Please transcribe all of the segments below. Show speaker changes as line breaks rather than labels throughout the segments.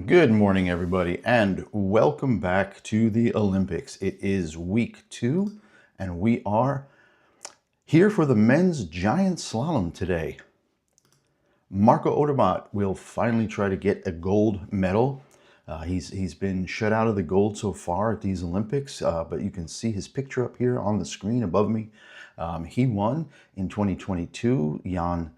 Good morning, everybody, and welcome back to the Olympics. It is week 2, and we are here for the men's giant slalom today. Marco Odermatt will finally try to get a gold medal. He's been shut out of the gold so far at these Olympics, but you can see his picture up here on the screen above me. He won in 2022. Jan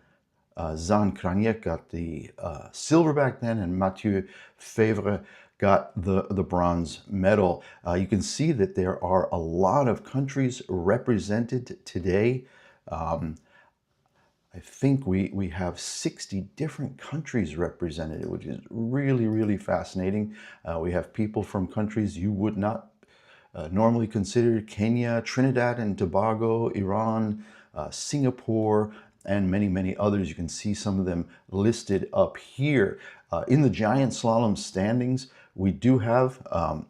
Zan Kraniec got the silver back then, and Mathieu Fevre got the bronze medal. You can see that there are a lot of countries represented today. I think we have 60 different countries represented, which is really, really fascinating. We have people from countries you would not normally consider: Kenya, Trinidad and Tobago, Iran, Singapore, and many, many others. You can see some of them listed up here. In the giant slalom standings, we do have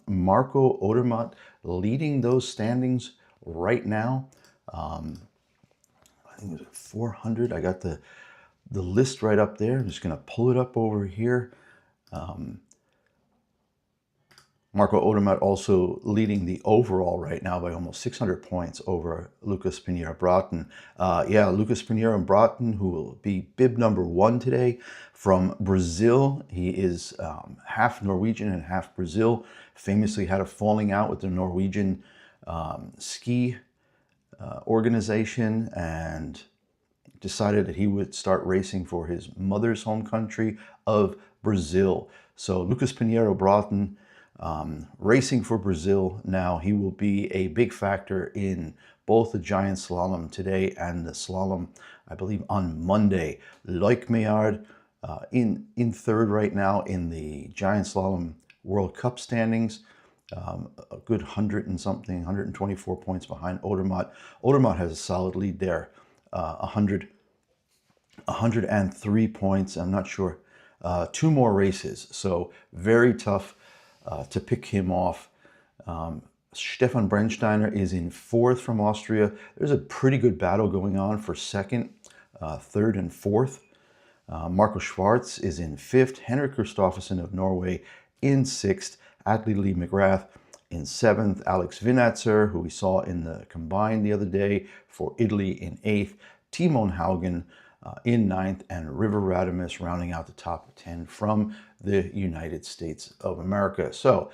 Marco Odermatt leading those standings right now. I think it was 400. I got the list right up there. I'm just going to pull it up over here. Marco Odermatt also leading the overall right now by almost 600 points over Lucas Pinheiro-Broughton. Lucas Pinheiro-Broughton, who will be bib number 1 today, from Brazil. He is half Norwegian and half Brazil. Famously had a falling out with the Norwegian ski organization and decided that he would start racing for his mother's home country of Brazil. So Lucas Pinheiro-Broughton, racing for Brazil now. He will be a big factor in both the giant slalom today and the slalom, I believe, on Monday. Loic Meillard in third right now in the giant slalom World Cup standings. A good 100 and something, 124 points behind Odermatt. Odermatt has a solid lead there, 103 points. I'm not sure, 2 more races, so very tough to pick him off. Stefan Brennsteiner is in 4th from Austria. There's a pretty good battle going on for 2nd, 3rd, and 4th. Marco Schwarz is in 5th. Henrik Kristoffersen of Norway in 6th. Atlee Lee McGrath in 7th. Alex Vinatzer, who we saw in the combined the other day, for Italy in 8th. Timon Haugen in 9th, and River Radames rounding out the top 10 from the United States of America. So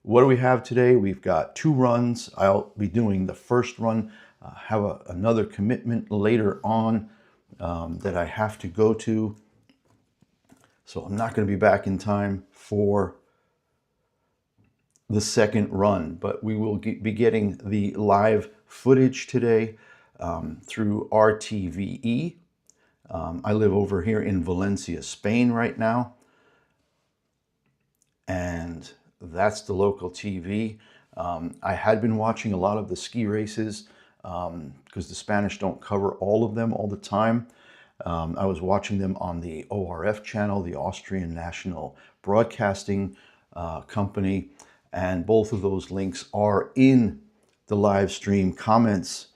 what do we have today? We've got 2 runs. I'll be doing the first run. Have another commitment later on that I have to go to. So I'm not going to be back in time for the second run, but we will be getting the live footage today through RTVE. I live over here in Valencia, Spain right now, and that's the local TV. I had been watching a lot of the ski races because the Spanish don't cover all of them all the time. I was watching them on the ORF channel, the Austrian National Broadcasting Company, and both of those links are in the live stream comments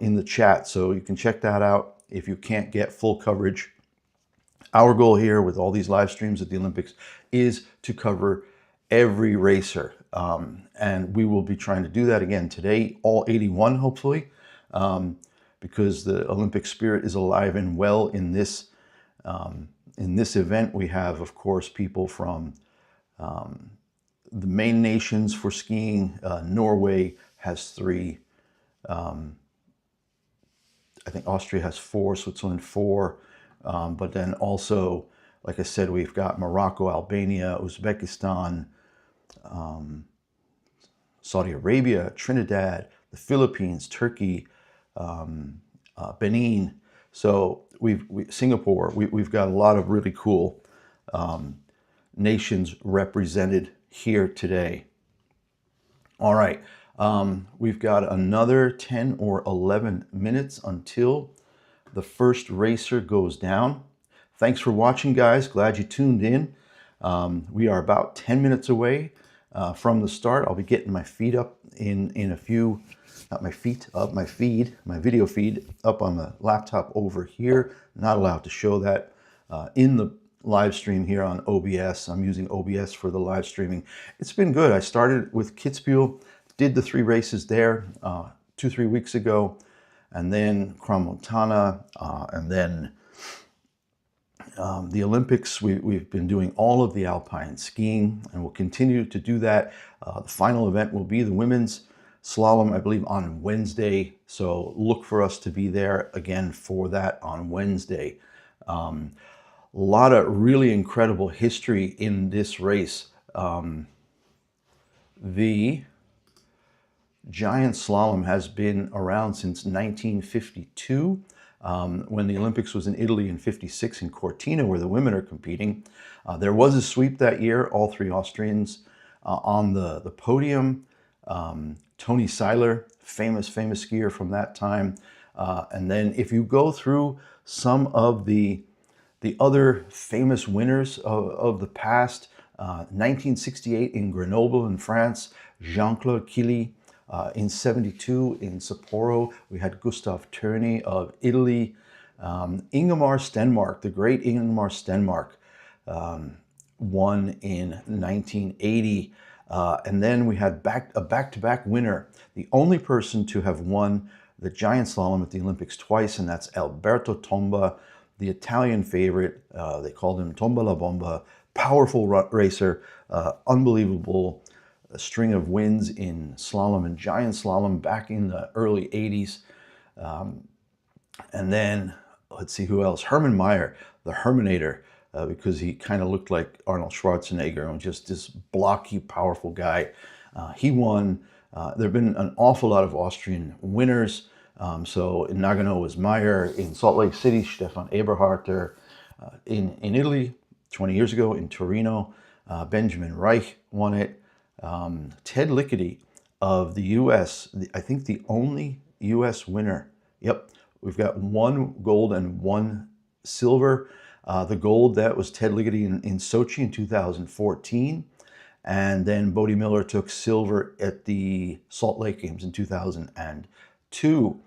in the chat, so you can check that out if you can't get full coverage. Our goal here with all these live streams at the Olympics is to cover every racer, and we will be trying to do that again today, all 81 hopefully, because the Olympic spirit is alive and well in this event. We have, of course, people from the main nations for skiing. Norway has 3. I think Austria has 4, Switzerland 4. But then also, like I said, we've got Morocco, Albania, Uzbekistan, Saudi Arabia, Trinidad, the Philippines, Turkey, Benin. So Singapore. We've got a lot of really cool nations represented here today. All right, we've got another 10 or 11 minutes until the first racer goes down. Thanks for watching, guys. Glad you tuned in. We are about 10 minutes away from the start. I'll be getting my feed up in a few, not my feet, up my feed, my video feed up on the laptop over here. Not allowed to show that in live stream here on OBS. I'm using OBS for the live streaming. It's been good. I started with Kitzbühel, did the 3 races there 2-3 weeks ago, and then Crans-Montana, and then the Olympics. We've been doing all of the Alpine skiing, and we'll continue to do that. The final event will be the women's slalom, I believe, on Wednesday. So look for us to be there again for that on Wednesday. A lot of really incredible history in this race. The Giant Slalom has been around since 1952, when the Olympics was in Italy in 56 in Cortina, where the women are competing. There was a sweep that year, all 3 Austrians on the podium. Tony Seiler, famous skier from that time. And then if you go through some of the other famous winners of the past, 1968 in Grenoble in France, Jean-Claude Killy. In 72 in Sapporo, we had Gustav Terni of Italy. Ingemar Stenmark, the great Ingemar Stenmark, won in 1980. And then we had a back-to-back winner, the only person to have won the Giant Slalom at the Olympics twice, and that's Alberto Tomba, the Italian favorite. They called him Tomba la Bomba, powerful racer, unbelievable. A string of wins in slalom and giant slalom back in the early 80s. And then, let's see who else. Hermann Maier, the Herminator, because he kind of looked like Arnold Schwarzenegger, and just this blocky, powerful guy. He won. There have been an awful lot of Austrian winners. So in Nagano was Maier. In Salt Lake City, Stefan Eberharter. In Italy, 20 years ago, in Torino, Benjamin Reich won it. Ted Lickety of the U.S., I think the only U.S. winner. Yep, we've got 1 gold and 1 silver. The gold, that was Ted Lickety in Sochi in 2014. And then Bodie Miller took silver at the Salt Lake Games in 2002.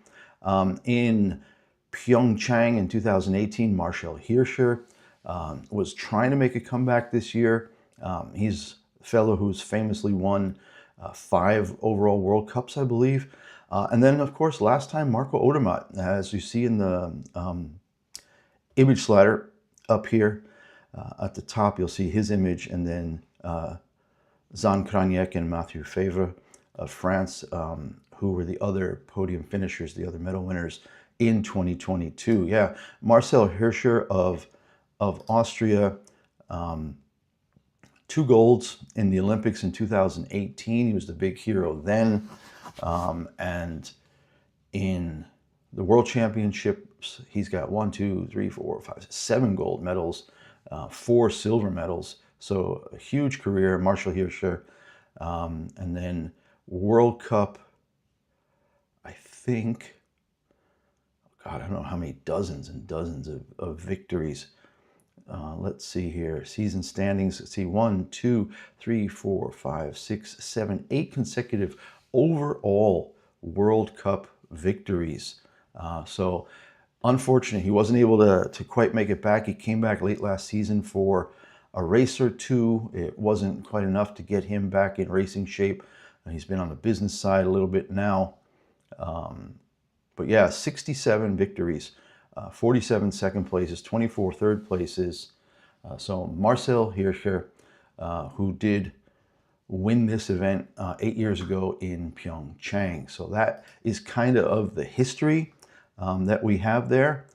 In Pyeongchang in 2018, Marcel Hirscher was trying to make a comeback this year. He's fellow who's famously won 5 overall World Cups, I believe. And then, of course, last time, Marco Odermatt, as you see in the image slider up here at the top, you'll see his image, and then Zan Krajniak and Mathieu Favre of France, who were the other podium finishers, the other medal winners in 2022. Yeah, Marcel Hirscher of Austria, 2 golds in the Olympics in 2018. He was the big hero then. And in the World Championships, he's got 7 gold medals, 4 silver medals. So a huge career, Marcel Hirscher. And then World Cup, I think, God, I don't know how many dozens and dozens of victories. Let's see here. Season standings. Let's see. 1, 2, 3, 4, 5, 6, 7, 8 consecutive overall World Cup victories. So unfortunate, he wasn't able to quite make it back. He came back late last season for a race or 2. It wasn't quite enough to get him back in racing shape. He's been on the business side a little bit now. But yeah, 67 victories. 47 second places, 24 third places. So Marcel Hirscher, who did win this event 8 years ago in Pyeongchang. So that is kind of the history that we have there.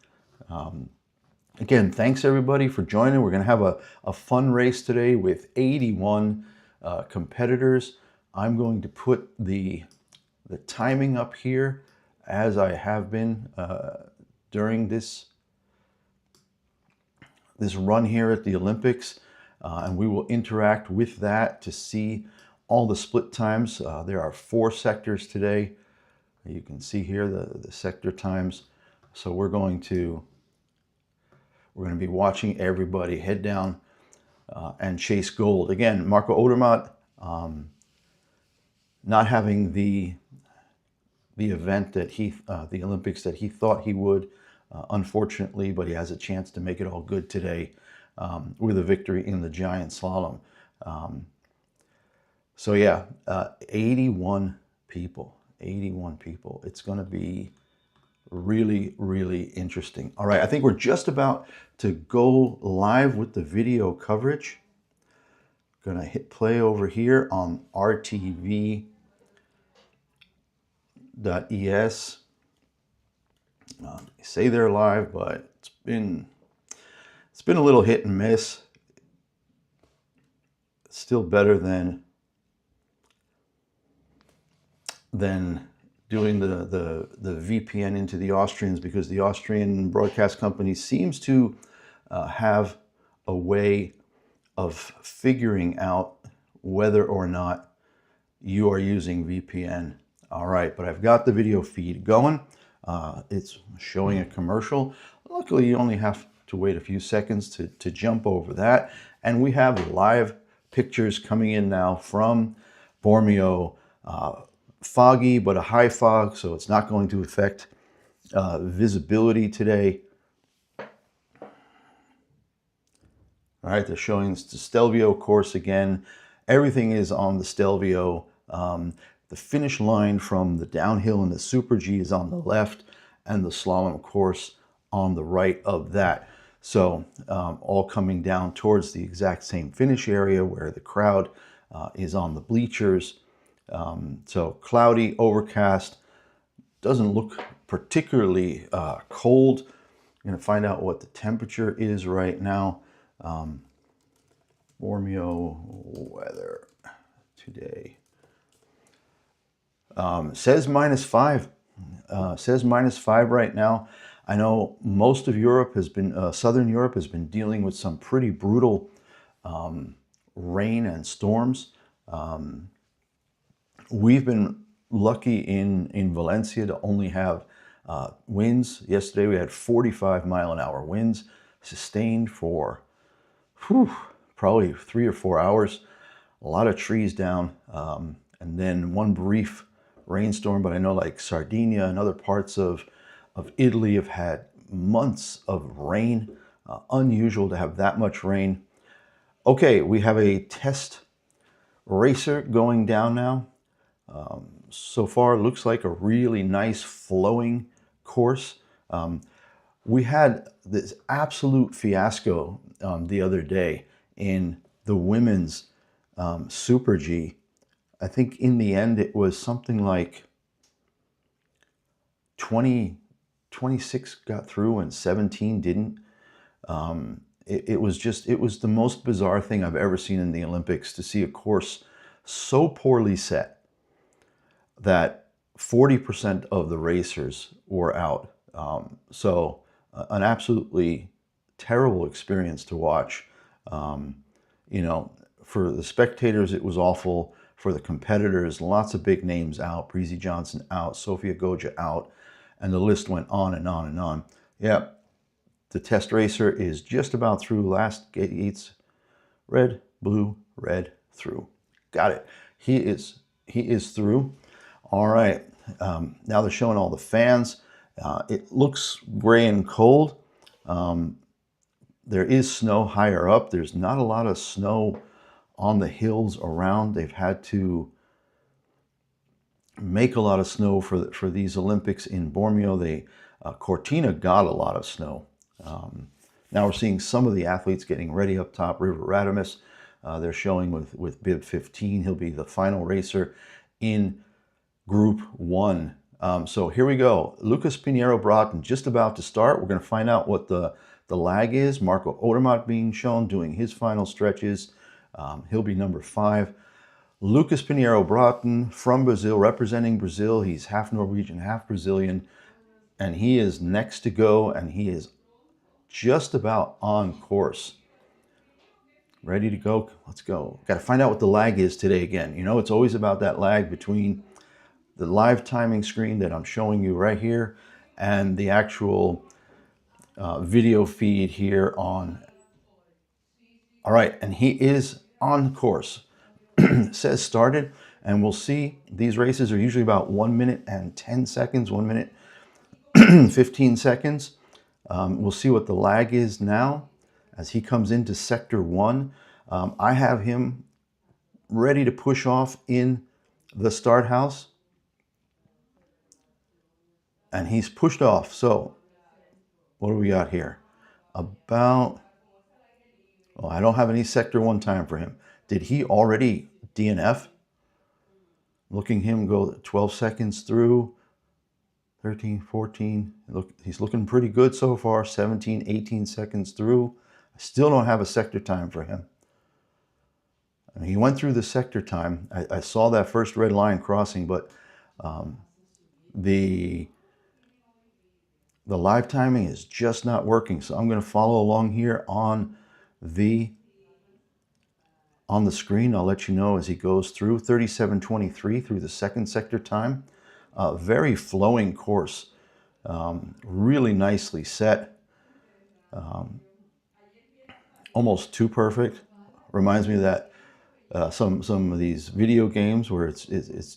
Again, thanks everybody for joining. We're going to have a fun race today with 81 competitors. I'm going to put the timing up here, as I have been during this run here at the Olympics, and we will interact with that to see all the split times. There are 4 sectors today. You can see here the sector times. So we're going to be watching everybody head down and chase gold. Again, Marco Odermatt not having the event that the Olympics that he thought he would, unfortunately, but he has a chance to make it all good today. with a victory in the Giant Slalom. So yeah, 81 people, 81 people. It's going to be really, really interesting. All right, I think we're just about to go live with the video coverage. Gonna hit play over here on rtv.es. Say they're live, but it's been a little hit and miss. It's still better than doing the VPN into the Austrians, because the Austrian broadcast company seems to have a way of figuring out whether or not you are using VPN. All right, but I've got the video feed going. It's showing a commercial. Luckily, you only have to wait a few seconds to jump over that. And we have live pictures coming in now from Bormio. Foggy, but a high fog, so it's not going to affect visibility today. All right, they're showing the Stelvio course again. Everything is on the Stelvio. The finish line from the downhill and the Super G is on the left, and the slalom course on the right of that. So all coming down towards the exact same finish area where the crowd is on the bleachers. So cloudy, overcast, doesn't look particularly cold. I'm going to find out what the temperature is right now. Bormio weather today. Says -5. Says -5 right now. I know most of Europe has been, Southern Europe has been dealing with some pretty brutal rain and storms. We've been lucky in Valencia to only have winds. Yesterday we had 45-mile-an-hour winds sustained for probably 3 or 4 hours. A lot of trees down, and then one brief rainstorm. But I know like Sardinia and other parts of Italy have had months of rain. Unusual to have that much rain. Okay, we have a test racer going down now. So far, looks like a really nice flowing course. We had this absolute fiasco the other day in the women's Super G. I think in the end it was something like 26 got through and 17 didn't. It was the most bizarre thing I've ever seen in the Olympics, to see a course so poorly set that 40% of the racers were out. So an absolutely terrible experience to watch. You know, for the spectators, it was awful. For the competitors, lots of big names out. Breezy Johnson out, Sofia Goja out, and the list went on and on and on. Yeah, the test racer is just about through. Last gates, red, blue, red, through. Got it. He is through. All right, now they're showing all the fans. It looks gray and cold. There is snow higher up. There's not a lot of snow on the hills around. They've had to make a lot of snow for these Olympics in Bormio. Cortina got a lot of snow. Now we're seeing some of the athletes getting ready up top. River Radames, they're showing with bib 15. He'll be the final racer in Group 1. So here we go. Lucas Pinheiro-Broughton just about to start. We're going to find out what the lag is. Marco Odermatt being shown doing his final stretches. He'll be number 5. Lucas Pinheiro-Broughton from Brazil, representing Brazil. He's half Norwegian, half Brazilian, and he is next to go, and he is just about on course. Ready to go? Let's go. Got to find out what the lag is today again. You know, it's always about that lag between the live timing screen that I'm showing you right here and the actual video feed here on. All right, and he is on course. Says started, and we'll see. These races are usually about 1 minute and 10 seconds, 1 minute 15 seconds. We'll see what the lag is now, as he comes into sector 1. I have him ready to push off in the start house, and he's pushed off. So what do we got here? About, well, I don't have any sector 1 time for him. Did he already DNF? Looking him go 12 seconds through, 13, 14. Look, he's looking pretty good so far. 17, 18 seconds through. I still don't have a sector time for him. I mean, he went through the sector time. I saw that first red line crossing, but the live timing is just not working. So I'm going to follow along here on the screen. I'll let you know as he goes through. 37:23 through the second sector time. Very flowing course. Really nicely set. Almost too perfect. Reminds me of that some of these video games where it's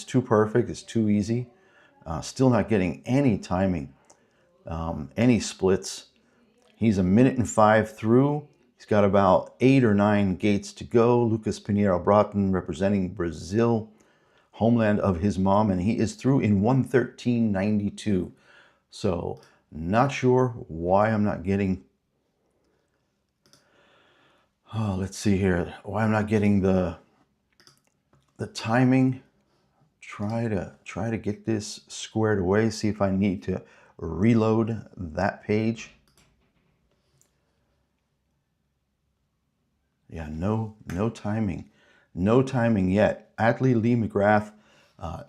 too perfect. It's too easy. Still not getting any timing, any splits. He's 1:05 through. He's got about 8 or 9 gates to go. Lucas Pinheiro Broughton representing Brazil, homeland of his mom, and he is through in 1:13.92. So not sure why I'm not getting, let's see here, why I'm not getting the timing. Try to get this squared away, see if I need to reload that page. Yeah, no timing. No timing yet. Atlee Lee McGrath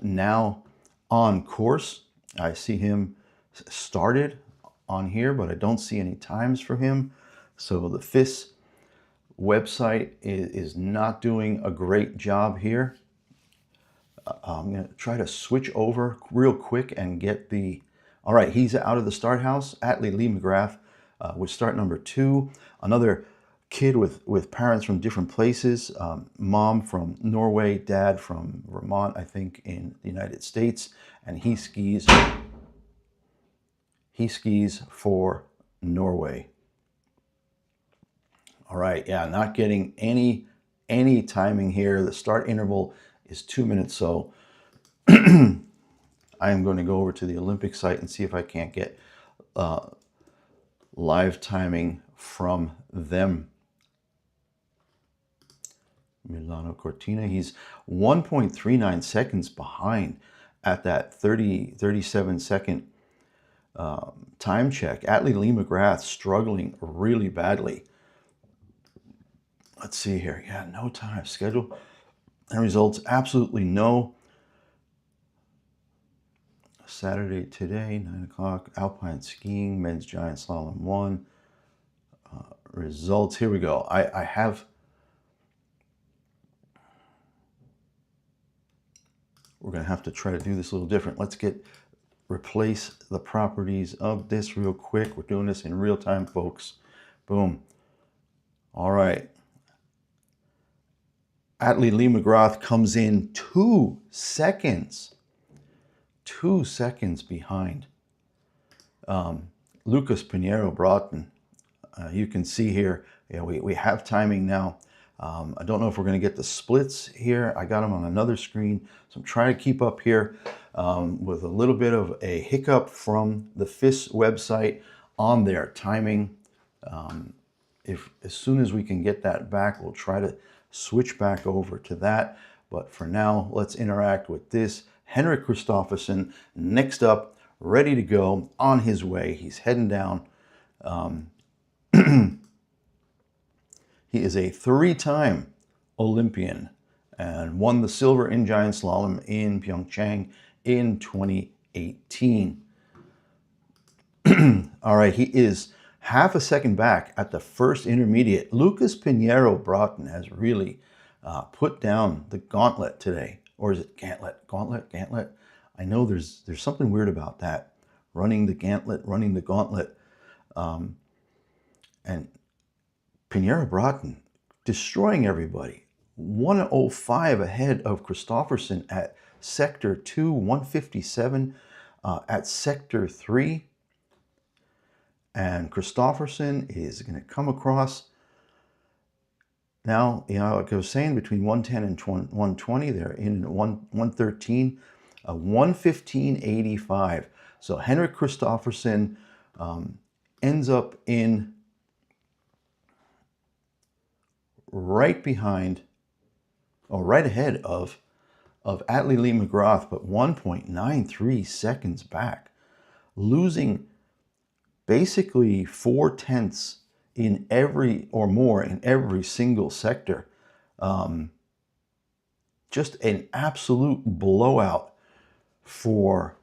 now on course. I see him started on here, but I don't see any times for him. So the FIS website is not doing a great job here. I'm going to try to switch over real quick and get the... All right, he's out of the start house. Atlee Lee McGrath with start number 2. Another kid with parents from different places. Mom from Norway, dad from Vermont, I think, in the United States. And he skis for Norway. All right, yeah, not getting any timing here. The start interval is 2 minutes, so I am going to go over to the Olympic site and see if I can't get live timing from them. Milano Cortina, he's 1.39 seconds behind at that 37 second time check. Atlee Lee McGrath struggling really badly. Let's see here. Yeah, no time schedule and results. Absolutely no. Saturday today, 9 o'clock. Alpine skiing, men's giant slalom 1. Results. Here we go. I have. We're going to have to try to do this a little different. Let's replace the properties of this real quick. We're doing this in real time, folks. Boom. All right. Atlee Lee McGrath comes in 2 seconds. 2 seconds behind Lucas Pinheiro Broughton. You can see here, yeah, we have timing now. I don't know if we're going to get the splits here. I got them on another screen, so I'm trying to keep up here with a little bit of a hiccup from the FIS website on their timing. As soon as we can get that back, we'll try to switch back over to that. But for now, let's interact with this. Henrik Kristoffersen next up, ready to go, on his way. He's heading down. He is a 3-time Olympian and won the silver in giant slalom in Pyeongchang in 2018. All right, he is half a second back at the first intermediate. Lucas Pinheiro Broughton has really put down the gauntlet today. Or is it gantlet? Gauntlet? I know there's something weird about that. Running the gauntlet, running the gauntlet. And Pinheiro Broughton destroying everybody. 1:05 ahead of Kristoffersen at sector 2, 1:57 at sector 3. And Christopherson is going to come across. Now, you know, like I was saying, between 110 and 120, they're in 113, 115.85. So Henrik Christopherson ends up in right behind, or right ahead of Atlee Lee McGrath, but 1.93 seconds back, losing basically 4/10 in every, or more, in every single sector. Just an absolute blowout for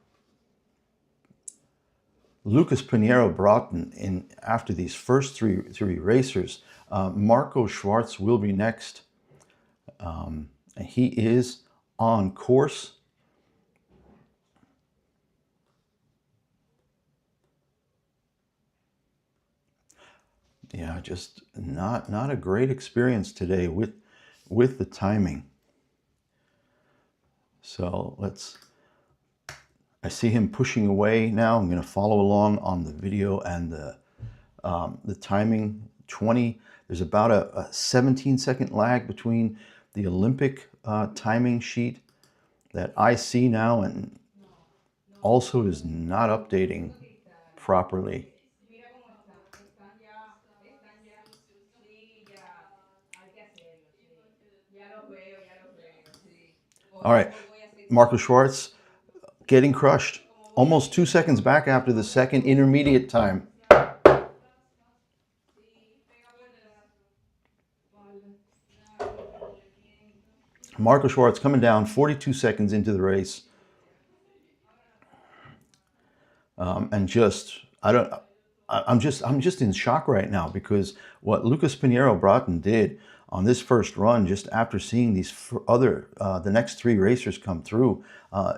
Lucas Pinheiro Broughton in after these first three racers. Marco Schwarz will be next. And he is on course. Yeah, just not a great experience today with the timing. So I see him pushing away now. I'm going to follow along on the video and the timing. There's about a 17-second lag between the Olympic timing sheet that I see now, and also is not updating properly. All right, Marco Schwarz getting crushed. Almost 2 seconds back after the second intermediate time. Marco Schwarz coming down 42 seconds into the race. And I'm just in shock right now, because what Lucas Pinheiro Broughton did on this first run, just after seeing these the next three racers come through,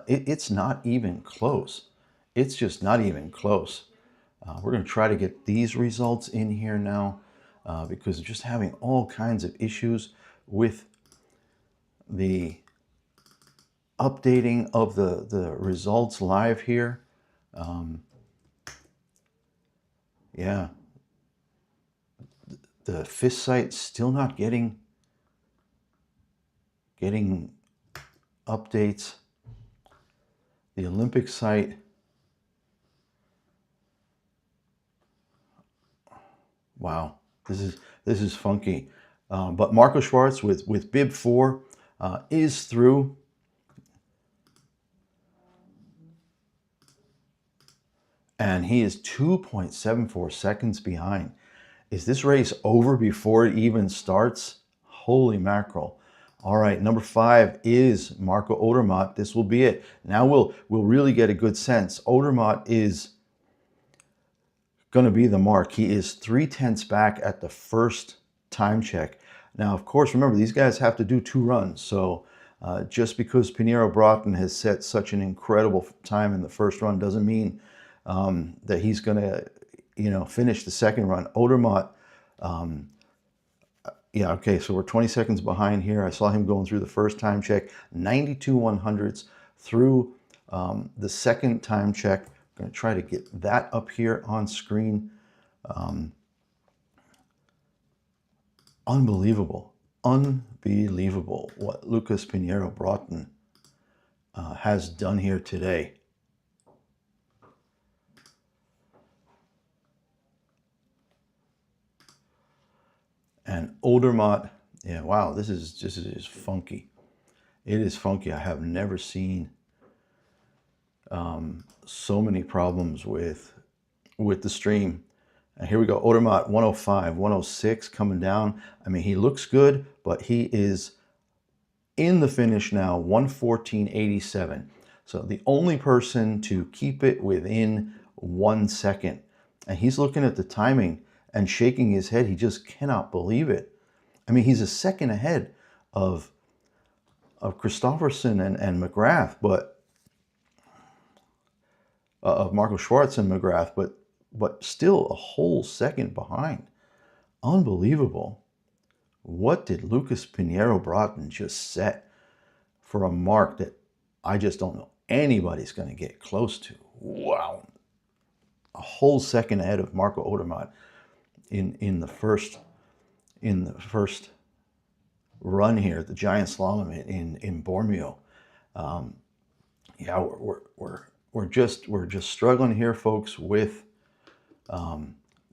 it's not even close. It's just not even close. We're going to try to get these results in here now, because just having all kinds of issues with the updating of the results live here. Yeah, the FIS site still not getting updates. The Olympic site, wow, this is funky. But Marco Schwarz with bib 4 is through. And he is 2.74 seconds behind. Is this race over before it even starts? Holy mackerel. All right, number 5 is Marco Odermatt. This will be it. Now we'll really get a good sense. Odermatt is going to be the mark. He is 0.3 back at the first time check. Now, of course, remember, these guys have to do 2 runs. So just because Pinheiro Broughton has set such an incredible time in the first run doesn't mean that he's going to, finish the second run. Odermatt, yeah, okay, so we're 20 seconds behind here. I saw him going through the first time check, 92 100ths through the second time check. I'm going to try to get that up here on screen. Unbelievable what Lucas Pinheiro Broughton has done here today. And Odermatt, yeah, wow, this is funky. It is funky. I have never seen so many problems with the stream. And here we go, Odermatt 105, 106 coming down. I mean, he looks good, but he is in the finish now, 114.87. So the only person to keep it within 1 second. And he's looking at the timing and shaking his head. He just cannot believe it. I mean, he's a second ahead of Christopherson and McGrath, but of Marco Schwarz and McGrath, but still a whole second behind. Unbelievable. What did Lucas Pinheiro Broughton just set for a mark that I just don't know anybody's going to get close to? Wow. a whole second ahead of Marco Odermatt in the first run here at the Giant Slalom in Bormio. Yeah, we're just struggling here, folks, with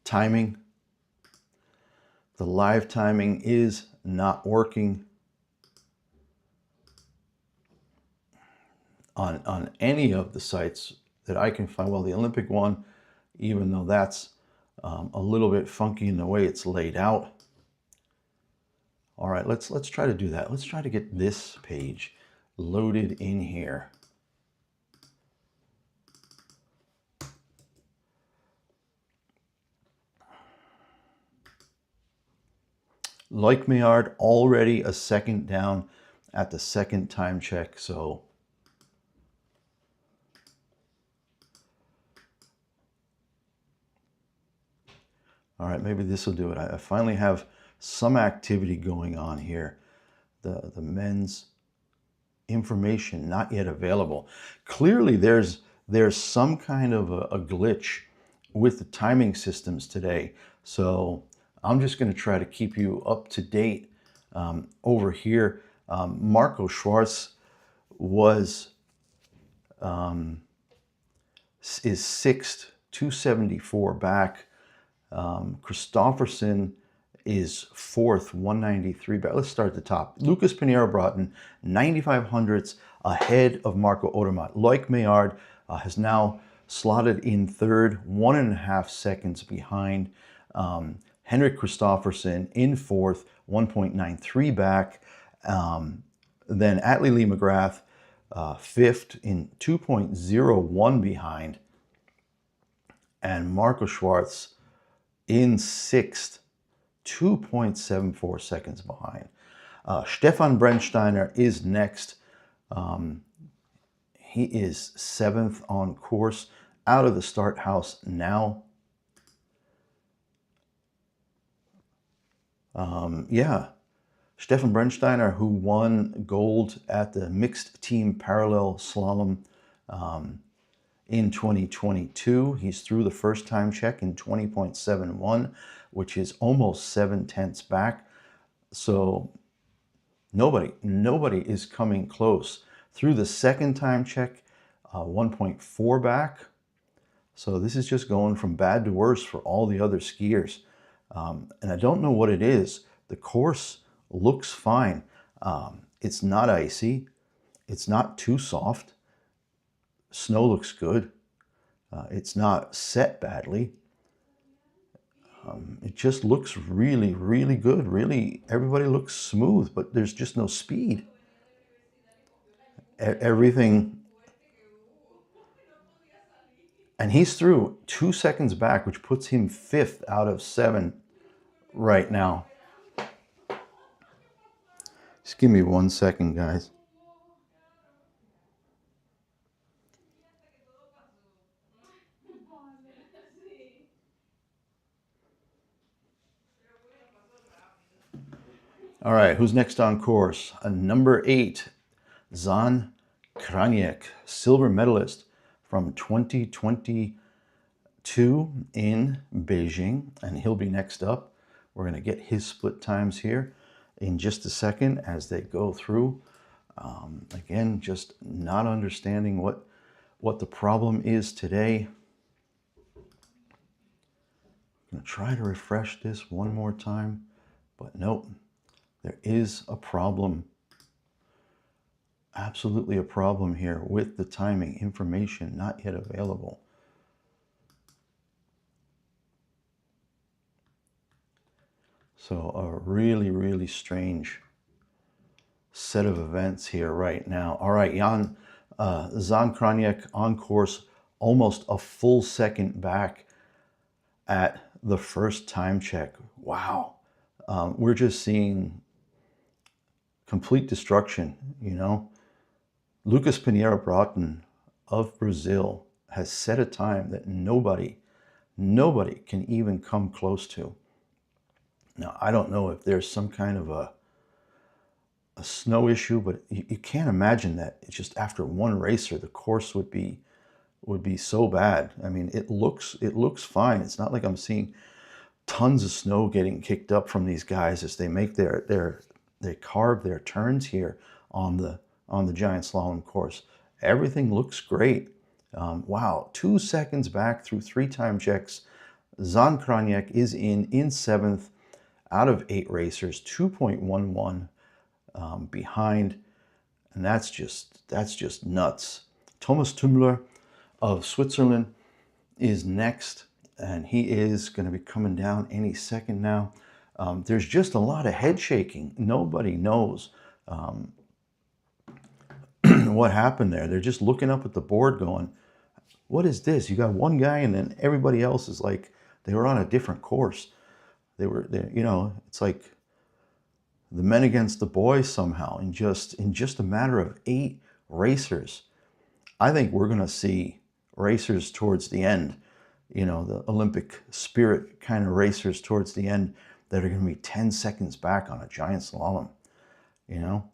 timing. The live timing is not working on any of the sites that I can find. Well, the Olympic one, even though that's a little bit funky in the way it's laid out. All right, let's try to do that. Let's try to get this page loaded in here. Like Maillard, already a second down at the second time check, so all right, maybe this will do it. I finally have some activity going on here. The men's information not yet available. Clearly there's some kind of a glitch with the timing systems today. So I'm just going to try to keep you up to date over here. Marco Schwarz is sixth, 274 back. Christofferson is fourth, 193 back. Let's start at the top. Lucas Pinheiro-Broughton, 95 hundredths ahead of Marco Odermatt. Like Maillard has now slotted in third, 1.5 seconds behind. Henrik Christofferson in fourth, 1.93 back. Then Atlee Lee McGrath, fifth in 2.01 behind. And Marco Schwarz in sixth, 2.74 seconds behind. Stefan Brennsteiner is next. He is seventh on course, out of the start house now. Yeah, Stefan Brennsteiner, who won gold at the mixed team parallel slalom in 2022. He's through the first time check in 20.71, which is almost 7/10 back. So nobody is coming close. Through the second time check, 1.4 back. So this is just going from bad to worse for all the other skiers. And I don't know what it is. The course looks fine. It's not icy. It's not too soft. Snow looks good. It's not set badly. It just looks really, really good. Really, everybody looks smooth, but there's just no speed. Everything. And he's through 2 seconds back, which puts him fifth out of 7 right now. Just give me 1 second, guys. All right, who's next on course? Number 8, Zan Kraniec, silver medalist from 2022 in Beijing, and he'll be next up. We're going to get his split times here in just a second as they go through. Again, just not understanding what the problem is today. I'm going to try to refresh this one more time, but nope. There is a problem, absolutely a problem here with the timing information not yet available. So a really, really strange set of events here right now. All right, Zan Kraniec on course, almost a full second back at the first time check. Wow. We're just seeing complete destruction, you know. Lucas Pinheiro-Broughton of Brazil has set a time that nobody can even come close to. Now, I don't know if there's some kind of a snow issue, but you can't imagine that it's just after one racer, the course would be would be so bad. I mean, it looks fine. It's not like I'm seeing tons of snow getting kicked up from these guys as they make they carve their turns here on the giant slalom course. Everything looks great. Wow, 2 seconds back through 3 time checks. Zan Kraniak is in 7th out of 8 racers, 2.11 behind, and that's just nuts. Thomas Tümmler of Switzerland is next, and he is going to be coming down any second now. There's just a lot of head shaking. Nobody knows what happened there. They're just looking up at the board going, what is this? You got one guy and then everybody else is like they were on a different course. They were there, you know, it's like the men against the boys somehow in just a matter of 8 racers. I think we're going to see racers towards the end, you know, the Olympic spirit kind of racers towards the end that are going to be 10 seconds back on a giant slalom, you know?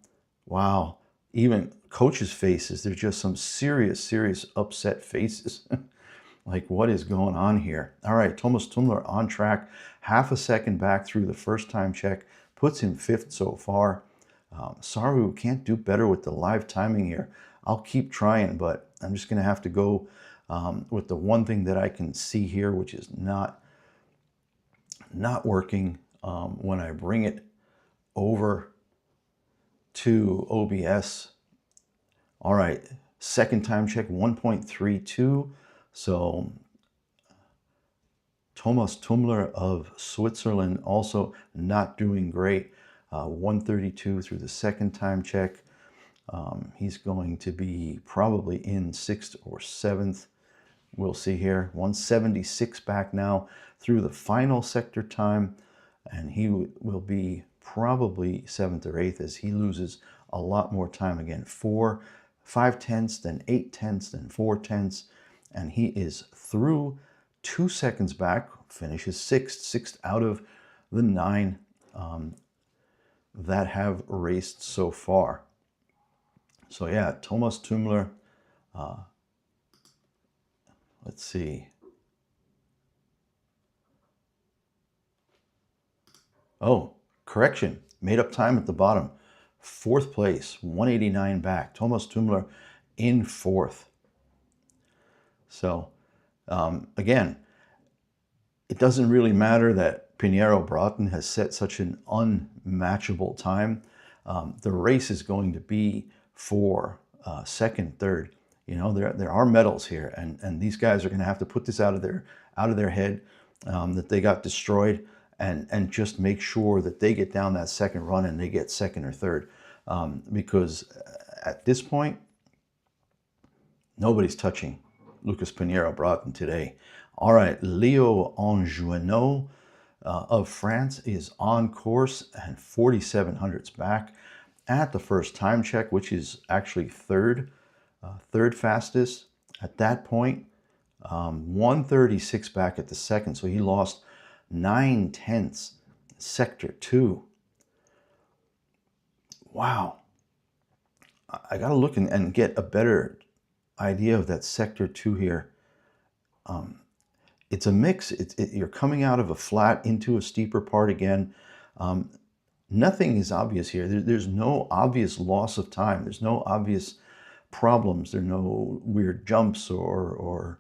Wow. Even coaches' faces, there's just some serious upset faces. Like, what is going on here? All right, Thomas Tümmler on track, half a second back through the first time check, puts him 5th so far. Sorry, we can't do better with the live timing here. I'll keep trying, but I'm just going to have to go with the one thing that I can see here, which is not working when I bring it over to OBS. All right, second time check, 1.32. So Thomas Tümmler of Switzerland also not doing great. 132 through the second time check. He's going to be probably in 6th or 7th. We'll see here. 176 back now through the final sector time. And he will be probably 7th or 8th as he loses a lot more time again. 5 tenths, then 8 tenths, then 4 tenths. And he is through 2 seconds back, finishes 6th out of the 9 that have raced so far. So yeah, Thomas Tümmler, let's see. Oh, correction, made up time at the bottom. 4th place, 189 back. Thomas Tümmler in 4th. So again, it doesn't really matter that Pinheiro Broughton has set such an unmatchable time. The race is going to be for 2nd, 3rd. You know, there are medals here, and these guys are going to have to put this out of their head that they got destroyed, and just make sure that they get down that second run and they get 2nd or 3rd, because at this point, nobody's touching Lucas Pinheiro Broughton today. All right, Leo Anjouanot of France is on course and 4,700s back at the first time check, which is actually third fastest at that point. 136 back at the second, so he lost 9 tenths. Sector 2. Wow. I got to look and get a better idea of that sector 2 here. It's a mix. You're coming out of a flat into a steeper part again. Nothing is obvious here. There's no obvious loss of time. There's no obvious problems. There are no weird jumps or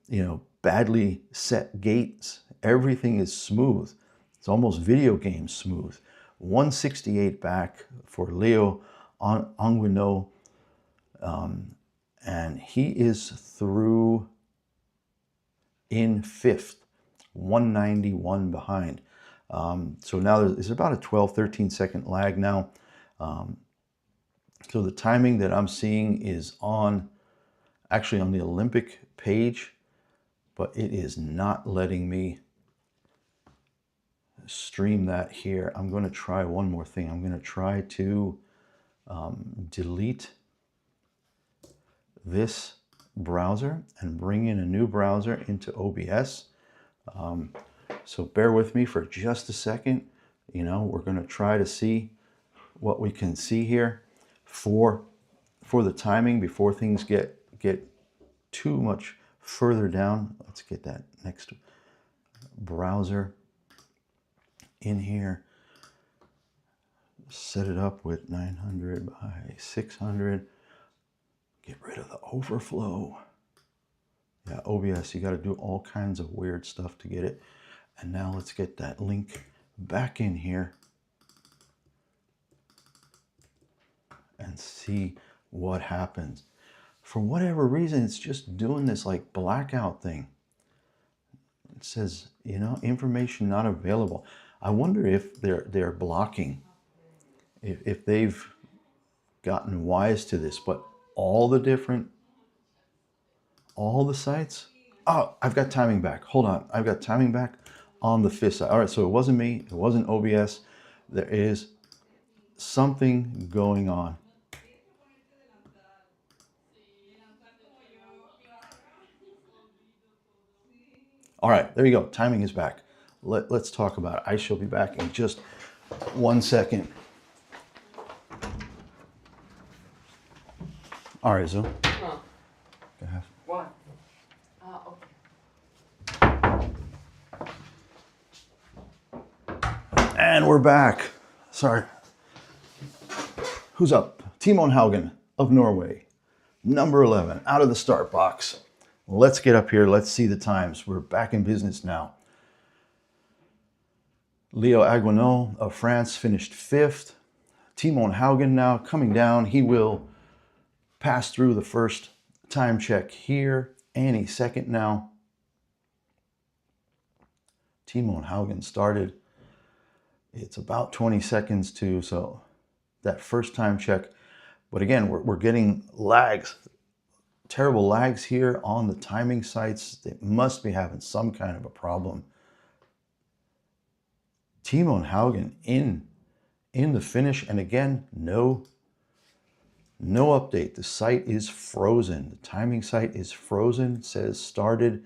you know, badly set gates. Everything is smooth. It's almost video game smooth. 168 back for Leo Anjouanot, and he is through in 5th, 191 behind. So now there's about a 12-13 second lag now. So the timing that I'm seeing is actually on the Olympic page, but it is not letting me stream that here. I'm going to try one more thing. I'm going to try to delete this browser and bring in a new browser into OBS. So bear with me for just a second. You know, we're going to try to see what we can see here for the timing before things get too much further down. Let's get that next browser in here. Set it up with 900 by 600. Get rid of the overflow. Yeah, OBS, you got to do all kinds of weird stuff to get it. And now let's get that link back in here and see what happens. For whatever reason, it's just doing this like blackout thing. It says, you know, information not available. I wonder if they're blocking, if they've gotten wise to this, but all the sites. Oh, I've got timing back. Hold on. I've got timing back on the FIS side. All right, so it wasn't me. It wasn't OBS. There is something going on. All right, there you go. Timing is back. Let's talk about it. I shall be back in just 1 second. All right, Zoom.
Huh.
Go ahead.
What? Okay.
And we're back. Sorry. Who's up? Timon Haugen of Norway. Number 11, out of the start box. Let's get up here. Let's see the times. We're back in business now. Leo Aguinot of France finished 5th. Timon Haugen now coming down. He will pass through the first time check here. Any second now. Timon Haugen started. It's about 20 seconds to, so that first time check. But again, we're getting lags, terrible lags here on the timing sites. They must be having some kind of a problem. Timon Haugen in the finish, and again, no update. The site is frozen. The timing site is frozen. It says started.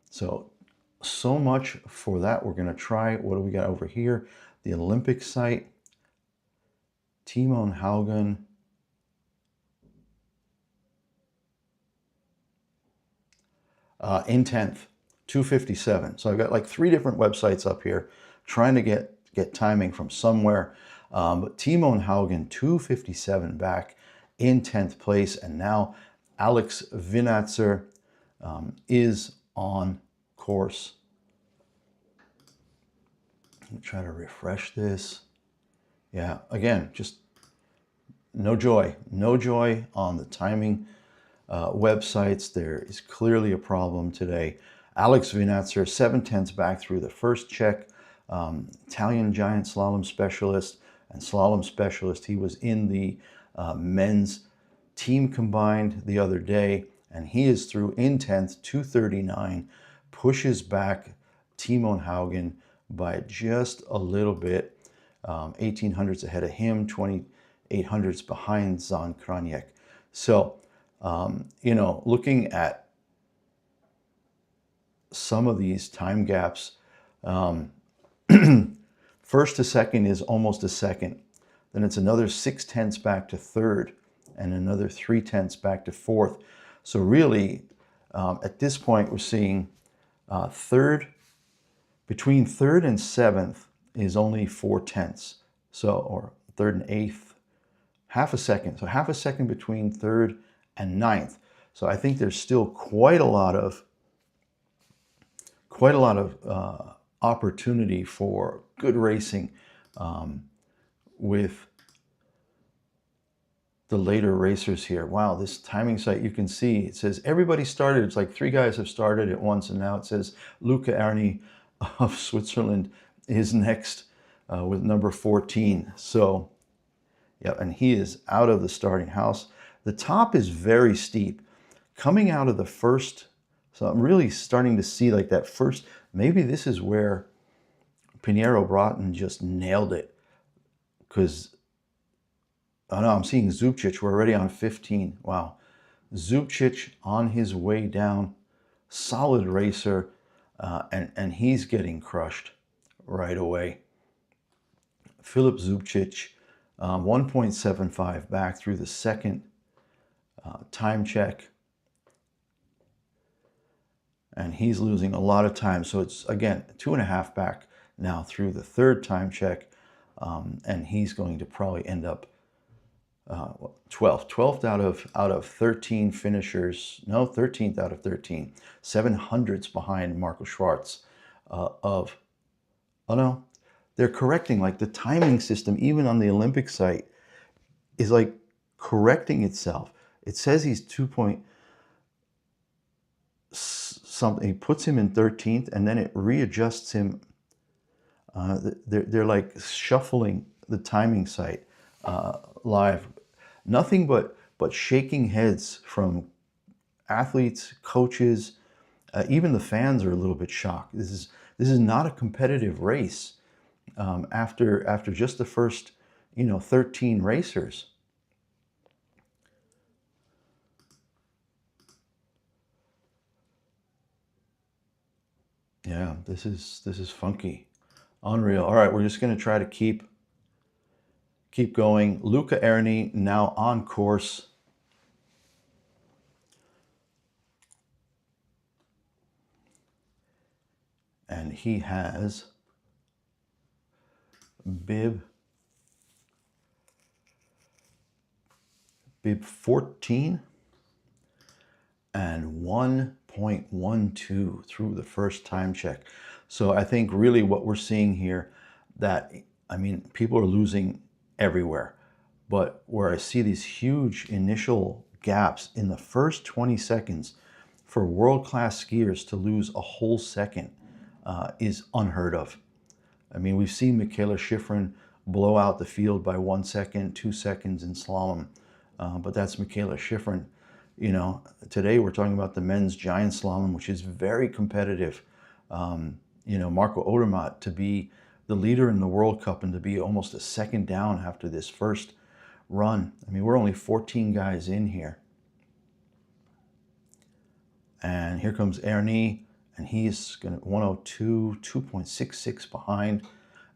So much for that. We're going to try. What do we got over here? The Olympic site. Timon Haugen. In 10th, 257. So I've got like 3 different websites up here trying to get timing from somewhere. But Timon Haugen, 257 back in 10th place. And now Alex Vinatzer is on course. Let me try to refresh this. Yeah, again, just no joy on the timing websites. There is clearly a problem today. Alex Vinatzer, 7/10 back through the first check. Italian giant slalom specialist and slalom specialist. He was in the men's team combined the other day, and he is through in 10th, 239, pushes back Timon Haugen by just a little bit. 1800s ahead of him, 2800s behind Zan Kraniec. So, you know, looking at some of these time gaps, first to second is almost a second. Then it's another 6/10 back to third and another 3/10 back to fourth. So really, at this point, we're seeing between third and seventh is only 4/10. So, or third and eighth, half a second. So half a second between third and ninth. So I think there's still quite a lot of opportunity for good racing with the later racers here. Wow, this timing site, you can see it says everybody started. It's like 3 guys have started at once, and now it says Luca Erni of Switzerland is next with number 14. So yeah, and he is out of the starting house. The top is very steep. Coming out of the first, so I'm really starting to see like that first, maybe this is where Pinheiro Broughton just nailed it. Because, oh no, I'm seeing Zubcic, we're already on 15. Wow. Zubcic on his way down, solid racer, and he's getting crushed right away. Filip Zubcic, 1.75 back through the second time check. and he's losing a lot of time. So it's, again, 2.5 back now through the third time check, and he's going to probably end up 12th out of 13 finishers. No, 13th out of 13. 700s behind Marco Schwartz oh no, they're correcting, like the timing system, even on the Olympic site, is like correcting itself. It says he's 2 point something. He puts him in 13th, and then it readjusts him. They're like shuffling the timing site live. Nothing but shaking heads from athletes, coaches, even the fans are a little bit shocked. This is not a competitive race after just the first 13 racers. Yeah, this is funky, unreal. All right, we're just going to try to keep going. Luca Erni now on course. And he has bib 14 and 1.12 through the first time check. So I think really what we're seeing here, that, I mean, people are losing everywhere, but where I see these huge initial gaps in the first 20 seconds for world-class skiers to lose a whole second is unheard of. I mean, we've seen Michaela Schifrin blow out the field by 1 second, 2 seconds in slalom, but that's Michaela Schifrin. Today we're talking about the men's giant slalom, which is very competitive. Marco Odermatt to be the leader in the World Cup and to be almost a second down after this first run. I mean, we're only 14 guys in here. And here comes Erni, and he's going to 102, 2.66 behind,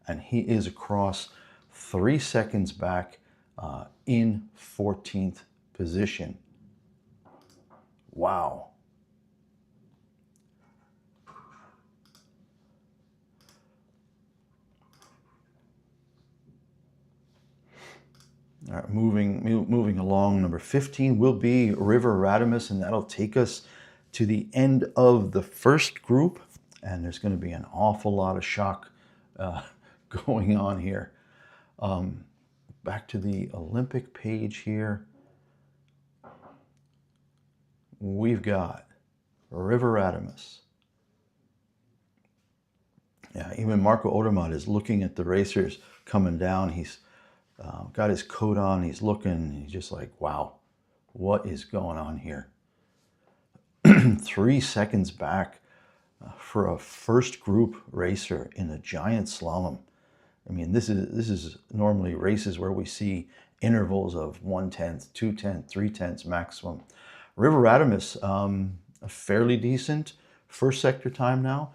and he is across 3 seconds back in 14th position. Wow. All right, moving along, number 15 will be River Radames, and that'll take us to the end of the first group. And there's going to be an awful lot of shock going on here. Back to the Olympic page here. We've got River Radames. Yeah, even Marco Odermatt is looking at the racers coming down. He's got his coat on. He's looking. He's just like, wow, what is going on here? 3 seconds back for a first group racer in a giant slalom. I mean, this is normally races where we see intervals of 1/10, 2/10, 3/10 maximum. River Radames, a fairly decent first sector time now,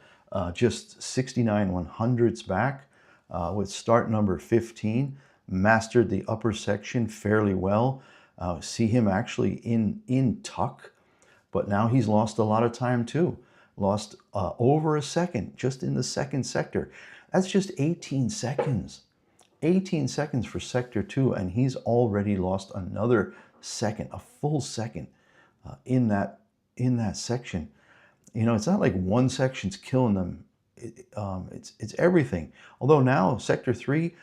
just 69/100ths back with start number 15. Mastered the upper section fairly well. See him actually in tuck, but now he's lost a lot of time too. Lost over a second just in the second sector. That's just 18 seconds. 18 seconds for sector 2, and he's already lost another second, a full second in that section. It's not like one section's killing them. It's everything. Although now sector 3,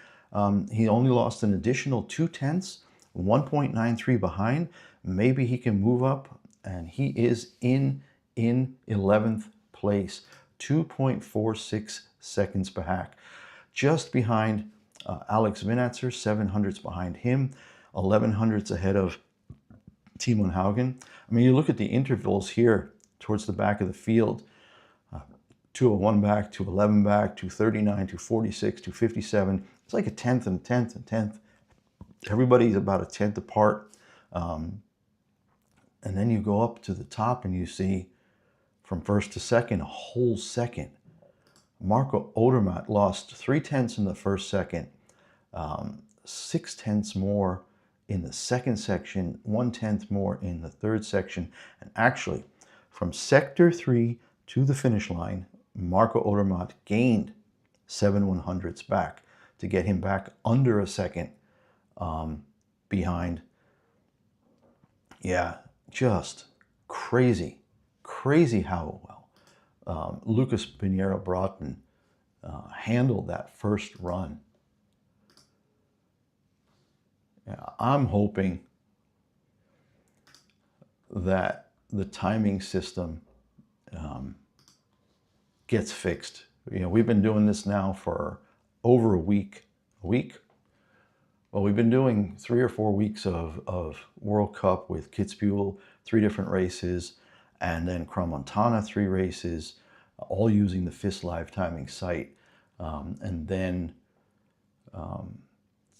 he only lost an additional 2/10, 1.93 behind. Maybe he can move up, and he is in 11th place, 2.46 seconds back, just behind Alex Vinatzer, 700ths behind him, 1100ths ahead of Timon Haugen. I mean, you look at the intervals here towards the back of the field, 201 back, 211 back, 239, 246, 257. It's like a 10th and 10th and 10th. Everybody's about a 10th apart. And then you go up to the top and you see from first to second, a whole second. Marco Odermatt lost 3/10 in the first second, 6/10 more in the second section, 1/10 more in the third section. And actually, from sector 3 to the finish line. Marco Odermatt gained 7/100ths back to get him back under a second behind. Yeah, just crazy, crazy how well Lucas Pinheiro Broughton handled that first run. Yeah, I'm hoping that the timing system gets fixed. You know, we've been doing this now for over a week. Well, we've been doing 3 or 4 weeks of World Cup with Kitzbühel, 3 different races, and then Crans-Montana, 3 races, all using the FIS live timing site. And then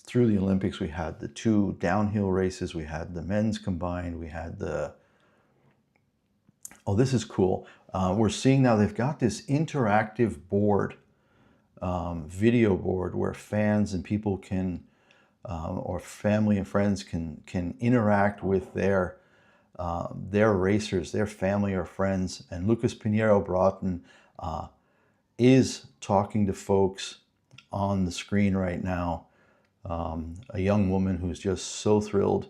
through the Olympics, we had the 2 downhill races, we had the men's combined, we had the, oh, this is cool. We're seeing now they've got this interactive board, video board, where fans and people can, or family and friends can interact with their racers, their family or friends. And Lucas Pinheiro Broughton is talking to folks on the screen right now. A young woman who's just so thrilled,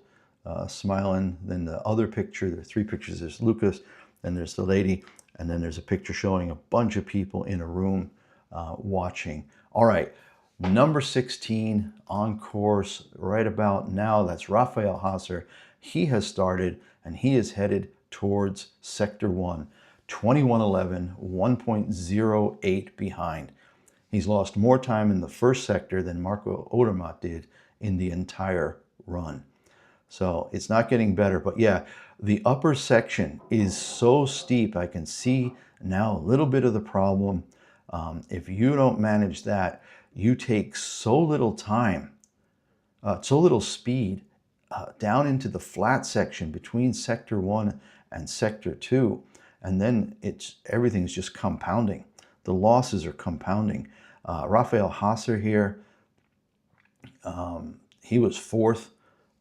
smiling. Then the other picture, there are 3 pictures. There's Lucas, and there's the lady, and then there's a picture showing a bunch of people in a room watching. All right, number 16 on course right about now. That's Raphael Hasser. He has started, and he is headed towards Sector 1, 21:11, 1.08 behind. He's lost more time in the first sector than Marco Odermatt did in the entire run. So it's not getting better, but yeah, the upper section is so steep. I can see now a little bit of the problem. If you don't manage that, you take so little time, so little speed down into the flat section between Sector 1 and Sector 2, and then everything's just compounding. The losses are compounding. Raphael Hasser here, he was 4th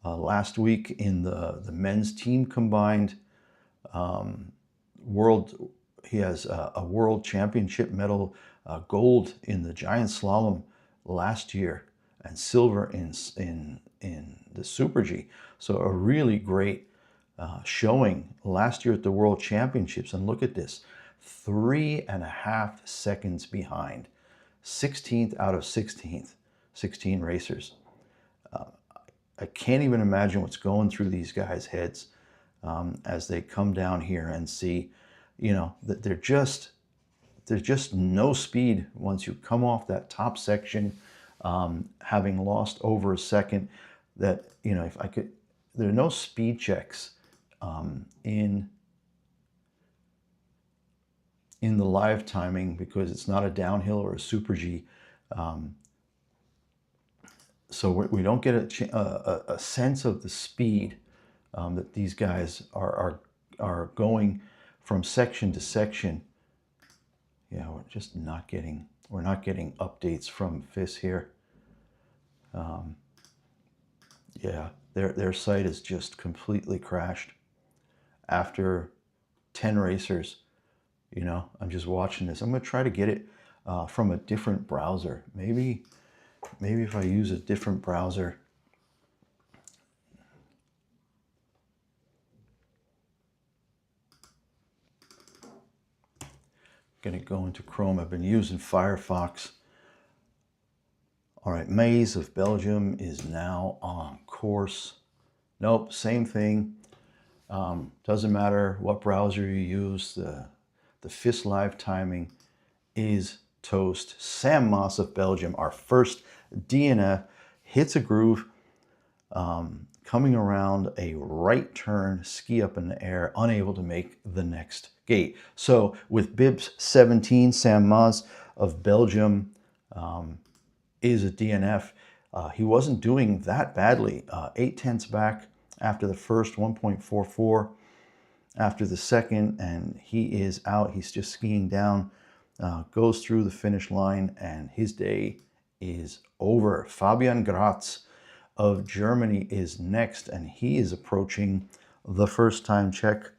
last week in the men's team combined. He has a world championship medal, gold in the Giant Slalom last year, and silver in the Super G. So a really great showing last year at the World Championships. And look at this, 3.5 seconds behind, 16th out of 16 racers. I can't even imagine what's going through these guys' heads as they come down here and see, you know, that there's just no speed once you come off that top section, having lost over a second. That, you know, there are no speed checks in the live timing because it's not a downhill or a Super G. So we don't get a sense of the speed that these guys are going from section to section. Yeah, we're just not getting updates from FIS here. Yeah, their site is just completely crashed after 10 racers. You know, I'm just watching this. I'm going to try to get it from a different browser. Maybe if I use a different browser. Going to go into Chrome. I've been using Firefox. All right, Maze of Belgium is now on course. Nope, same thing. Doesn't matter what browser you use. The FIS live timing is toast. Sam Moss of Belgium, our first DNF, hits a groove, coming around a right turn, ski up in the air, unable to make the next gate. So with bibs 17, Sam Moss of Belgium is a DNF. He wasn't doing that badly. 0.8 back after the first, 1.44 after the second, and he is out. He's just skiing down, goes through the finish line, and his day is over. Fabian Gratz of Germany is next, and he is approaching the first time check.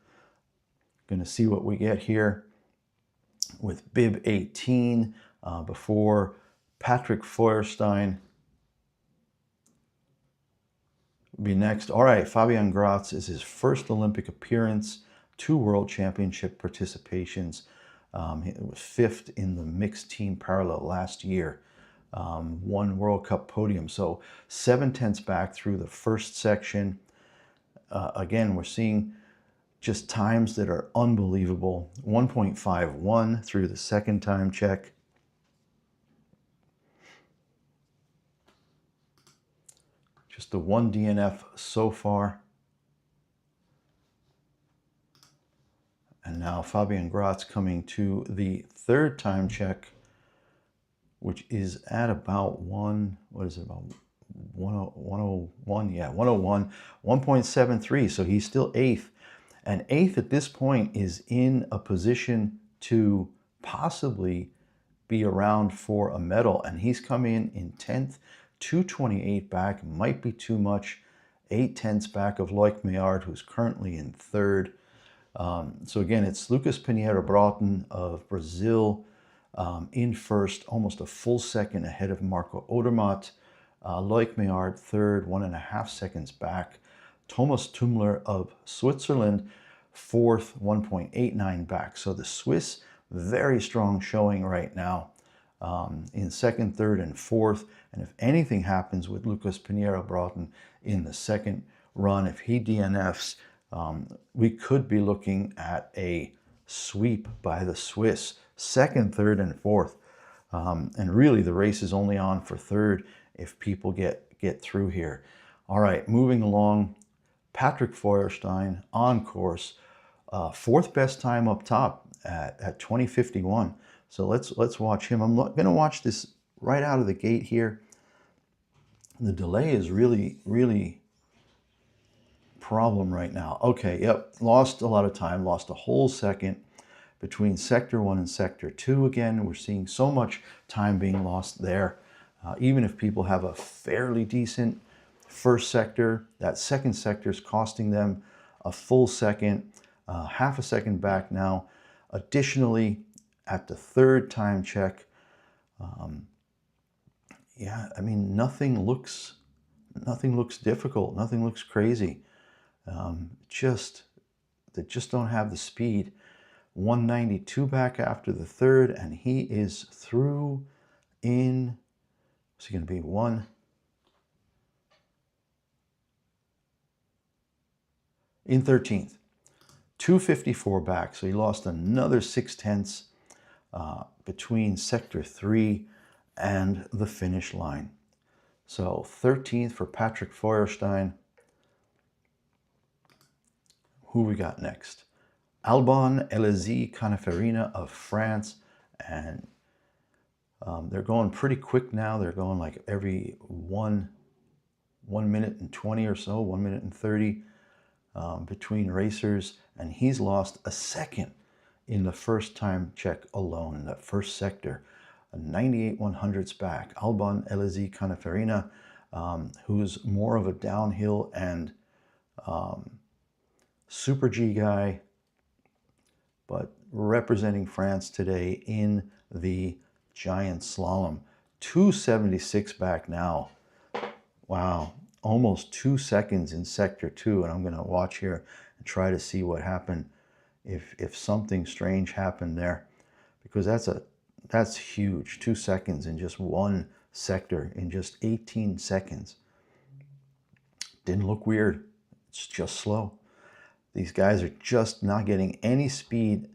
Going to see what we get here. with bib 18 before Patrick Feuerstein be next. All right, Fabian Gratz is his first Olympic appearance, 2 World Championship participations. He was 5th in the mixed team parallel last year. 1 World Cup podium, so 7/10 back through the first section. Again, we're seeing just times that are unbelievable. 1.51 through the second time check. Just the 1 DNF so far. And now Fabian Gratz coming to the third time check, which is at about 101, yeah, 101, 1.73. So he's still 8th. And 8th at this point is in a position to possibly be around for a medal. And he's come in 10th, 228 back, might be too much. 8/10 back of Loic Meillard, who's currently in 3rd. So again, it's Lucas Pinheiro Broughton of Brazil in 1st, almost a full second ahead of Marco Odermatt. Loic Meillard 3rd, 1.5 seconds back. Thomas Tümmler of Switzerland 4th, 1.89 back. So the Swiss, very strong showing right now in 2nd, 3rd, and 4th. And if anything happens with Lucas Pinheiro Broughton in the second run, if he DNFs, we could be looking at a sweep by the Swiss, 2nd, 3rd, and 4th. And really the race is only on for 3rd if people get through here. All right, moving along, Patrick Feuerstein on course, 4th best time up top at 20:51. So let's watch him. I'm going to watch this right out of the gate here. The delay is really problem right now. Okay, yep, lost a lot of time, lost a whole second between sector 1 and sector 2. Again, we're seeing so much time being lost there. Even if people have a fairly decent first sector, that second sector is costing them a full second, half a second back now. Additionally, at the third time check, yeah, I mean, nothing looks difficult, nothing looks crazy. They just don't have the speed. 192 back after the third, and he is through in, what's he going to be, 13th. 254 back, so he lost another 6/10 between sector 3 and the finish line. So 13th for Patrick Feuerstein. Who we got next? Alban Elezi Canafarina of France, and they're going pretty quick now. They're going like every 1 minute and 20 or so, 1 minute and 30 between racers, and he's lost a second in the first time check alone in that first sector. 98/100ths back. Alban Elezi Canafarina, who's more of a downhill and Super G guy, but representing France today in the Giant Slalom. 276 back now. Wow, almost 2 seconds in sector 2, and I'm going to watch here and try to see what happened if something strange happened there, because that's huge. 2 seconds in just one sector in just 18 seconds. Didn't look weird. It's just slow. These guys are just not getting any speed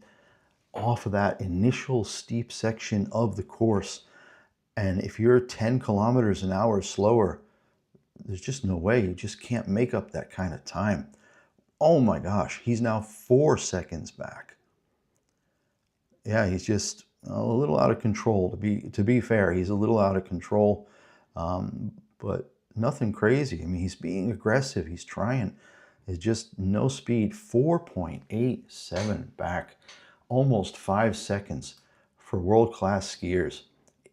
off of that initial steep section of the course. And if you're 10 kilometers an hour slower, there's just no way. You just can't make up that kind of time. Oh my gosh, he's now 4 seconds back. Yeah, he's just a little out of control. To be fair, he's a little out of control, but nothing crazy. I mean, he's being aggressive. He's trying. There's just no speed. 4.87 back, almost 5 seconds for world-class skiers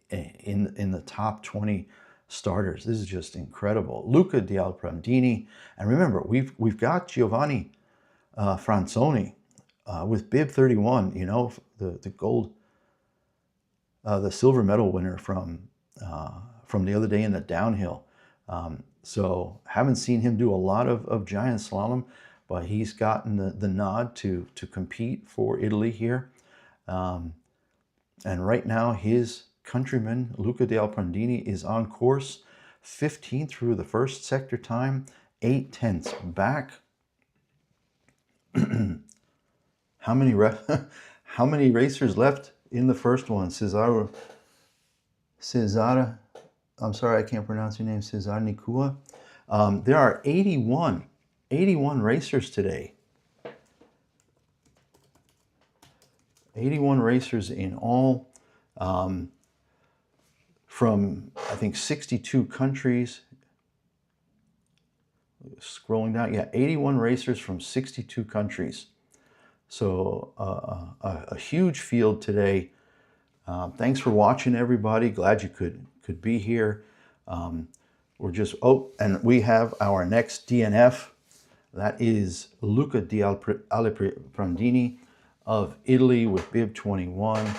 in the top 20 starters. This is just incredible. Luca Di Alprandini, and remember, we've got Giovanni Franzoni with bib 31. You know, the gold the silver medal winner from the other day in the downhill. So haven't seen him do a lot of giant slalom, but he's gotten the nod to compete for Italy here. And right now his countryman, Luca De Alprandini, is on course, 15th through the first sector time, 8/10 back. How many how many racers left in the first one? Cesare, I'm sorry, I can't pronounce your name, Cesar Nikua. There are 81 racers today. 81 racers in all, from, I think, 62 countries. Scrolling down, yeah, 81 racers from 62 countries. So a huge field today. Thanks for watching, everybody. Glad you could be here. We're just, and we have our next DNF. That is Luca Di Alprandini of Italy with bib 21.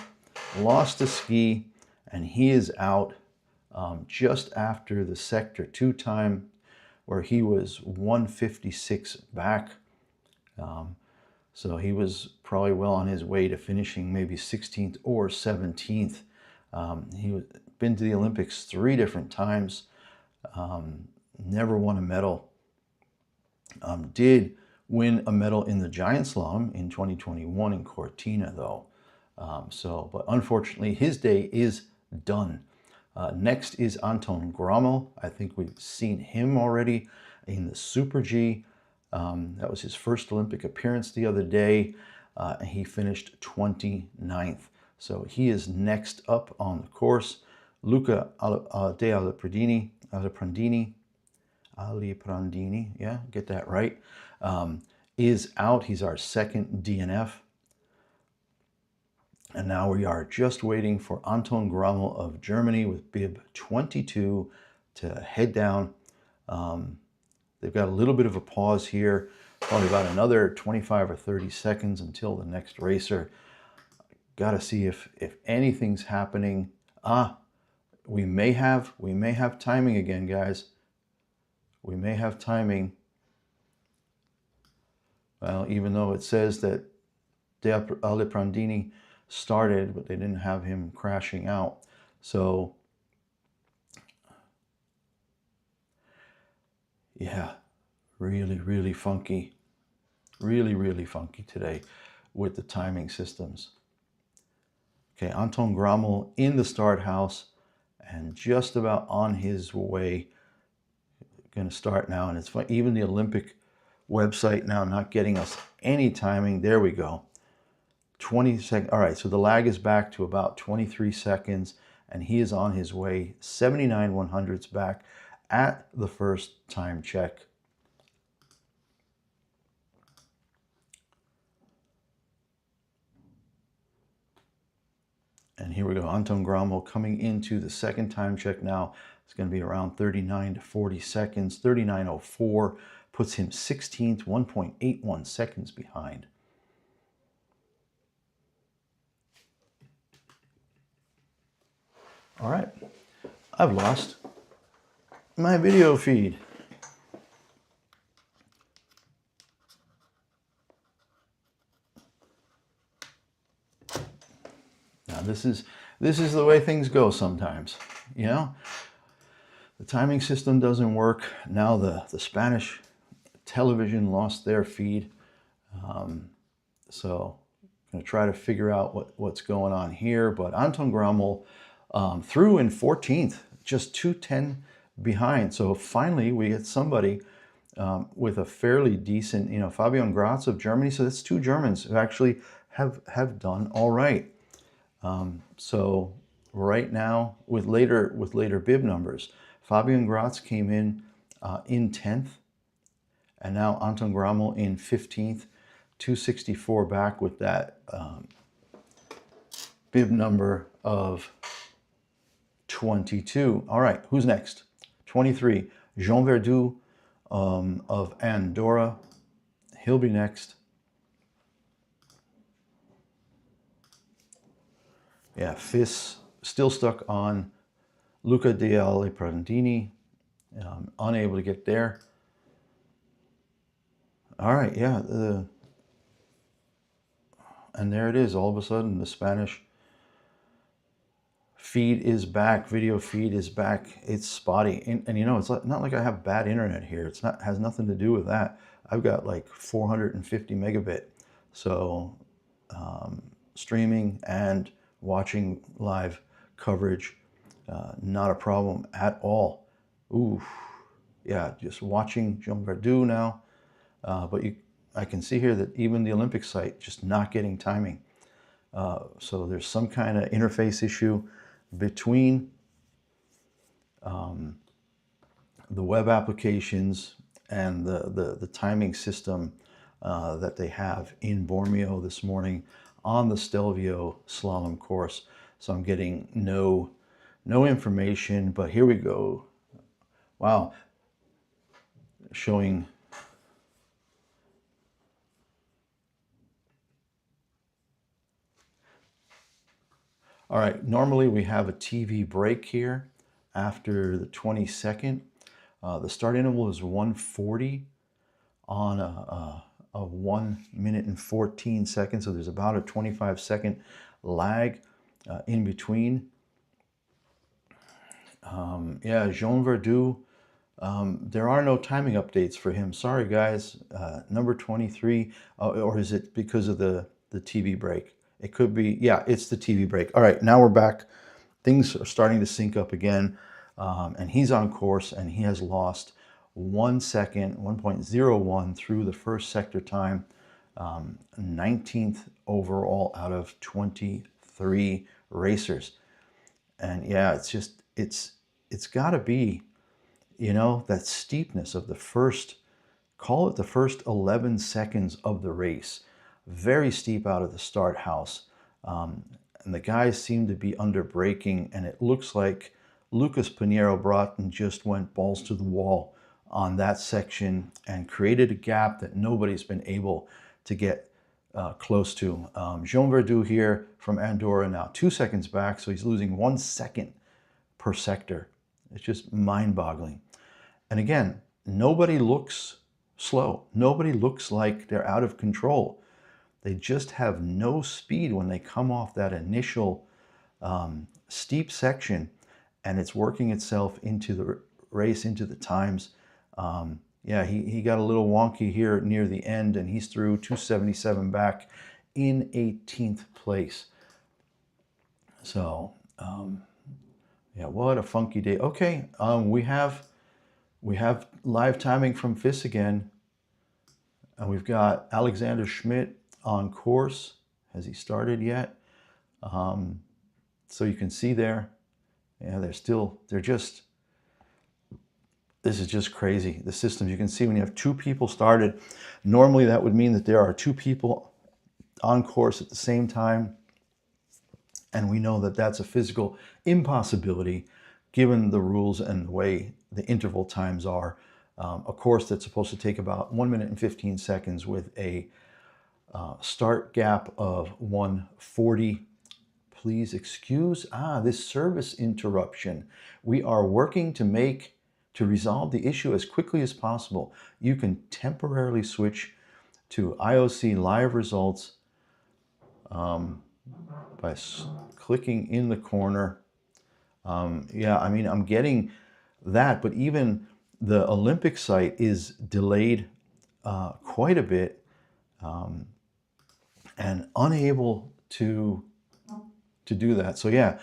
Lost a ski, and he is out just after the sector 2 time, where he was 156 back. So he was probably well on his way to finishing maybe 16th or 17th. He been to the Olympics 3 different times, never won a medal. Did win a medal in the Giant Slalom in 2021 in Cortina, though. But unfortunately, his day is done. Next is Anton Grommel. I think we've seen him already in the Super G. That was his first Olympic appearance the other day. And he finished 29th. So he is next up on the course. Luca De Alprandini, yeah, get that right, is out. He's our second DNF. And now we are just waiting for Anton Grommel of Germany with bib 22 to head down. They've got a little bit of a pause here, probably about another 25 or 30 seconds until the next racer. Got to see if anything's happening. We may have timing again, guys. We may have timing. Well, even though it says that De Alprandini started, but they didn't have him crashing out. So yeah, really funky. Really funky today with the timing systems. Okay, Anton Grommel in the start house and just about on his way. Going to start now, and it's fun. Even the Olympic website now not getting us any timing. There we go. 20 seconds. All right, so the lag is back to about 23 seconds, and he is on his way 79/100ths back at the first time check. And here we go, Anton Grommel coming into the second time check now. It's going to be around 39 to 40 seconds. 39:04 puts him 16th, 1.81 seconds behind. All right, I've lost my video feed. Now this is the way things go sometimes, you know. The timing system doesn't work. Now the Spanish television lost their feed. So I'm going to try to figure out what's going on here. But Anton Grommel threw in 14th, just 2:10 behind. So finally we get somebody with a fairly decent, you know, Fabian Gratz of Germany. So that's 2 Germans who actually have done all right. So right now with later bib numbers, Fabian Gratz came in 10th, and now Anton Grommel in 15th, 264 back with that bib number of 22. All right, who's next? 23, Jean Verdoux of Andorra. He'll be next. Yeah, FIS still stuck on Luca Delle Prandini. Unable to get there. All right, yeah. And there it is. All of a sudden, the Spanish feed is back. Video feed is back. It's spotty. And you know, it's not like I have bad internet here. It's not, has nothing to do with that. I've got like 450 megabit. So streaming and watching live coverage, not a problem at all. Ooh, yeah, just watching Jean Verdu now. But I can see here that even the Olympic site just not getting timing. So there's some kind of interface issue between the web applications and the timing system that they have in Bormio this morning on the Stelvio slalom course. So I'm getting no information, but here we go. Wow, showing. All right, normally we have a TV break here after the 22nd. The start interval is 1:40 on a 1 minute and 14 seconds. So there's about a 25-second lag in between. Yeah, Jean Verdu, there are no timing updates for him. Sorry, guys. Number 23, or is it because of the TV break? It could be, yeah, it's the TV break. All right, now we're back. Things are starting to sync up again, and he's on course, and he has lost 1 second, 1.01 through the first sector time, 19th overall out of 23 racers. And yeah, it's just, it's got to be, you know, that steepness of the first, call it the first 11 seconds of the race. Very steep out of the start house. And the guys seem to be under braking, and it looks like Lucas Pinheiro Broughton just went balls to the wall on that section and created a gap that nobody's been able to get close to. Jean Verdu here from Andorra now 2 seconds back, so he's losing 1 second per sector. It's just mind-boggling. And again, nobody looks slow. Nobody looks like they're out of control. They just have no speed when they come off that initial steep section, and it's working itself into the race, into the times. Yeah, he got a little wonky here near the end, and he's through 277 back in 18th place. So, yeah, what a funky day. Okay, we have live timing from FIS again, and we've got Alexander Schmidt on course. Has he started yet? So you can see there, yeah, they're just, this is just crazy. The systems, you can see when you have 2 people started, normally that would mean that there are 2 people on course at the same time. And we know that that's a physical impossibility given the rules and the way the interval times are. A course that's supposed to take about 1 minute and 15 seconds with a start gap of 1:40. Please excuse this service interruption. We are working to resolve the issue as quickly as possible. You can temporarily switch to IOC live results by clicking in the corner. Yeah, I mean, I'm getting that, but even the Olympic site is delayed quite a bit and unable to do that. So yeah,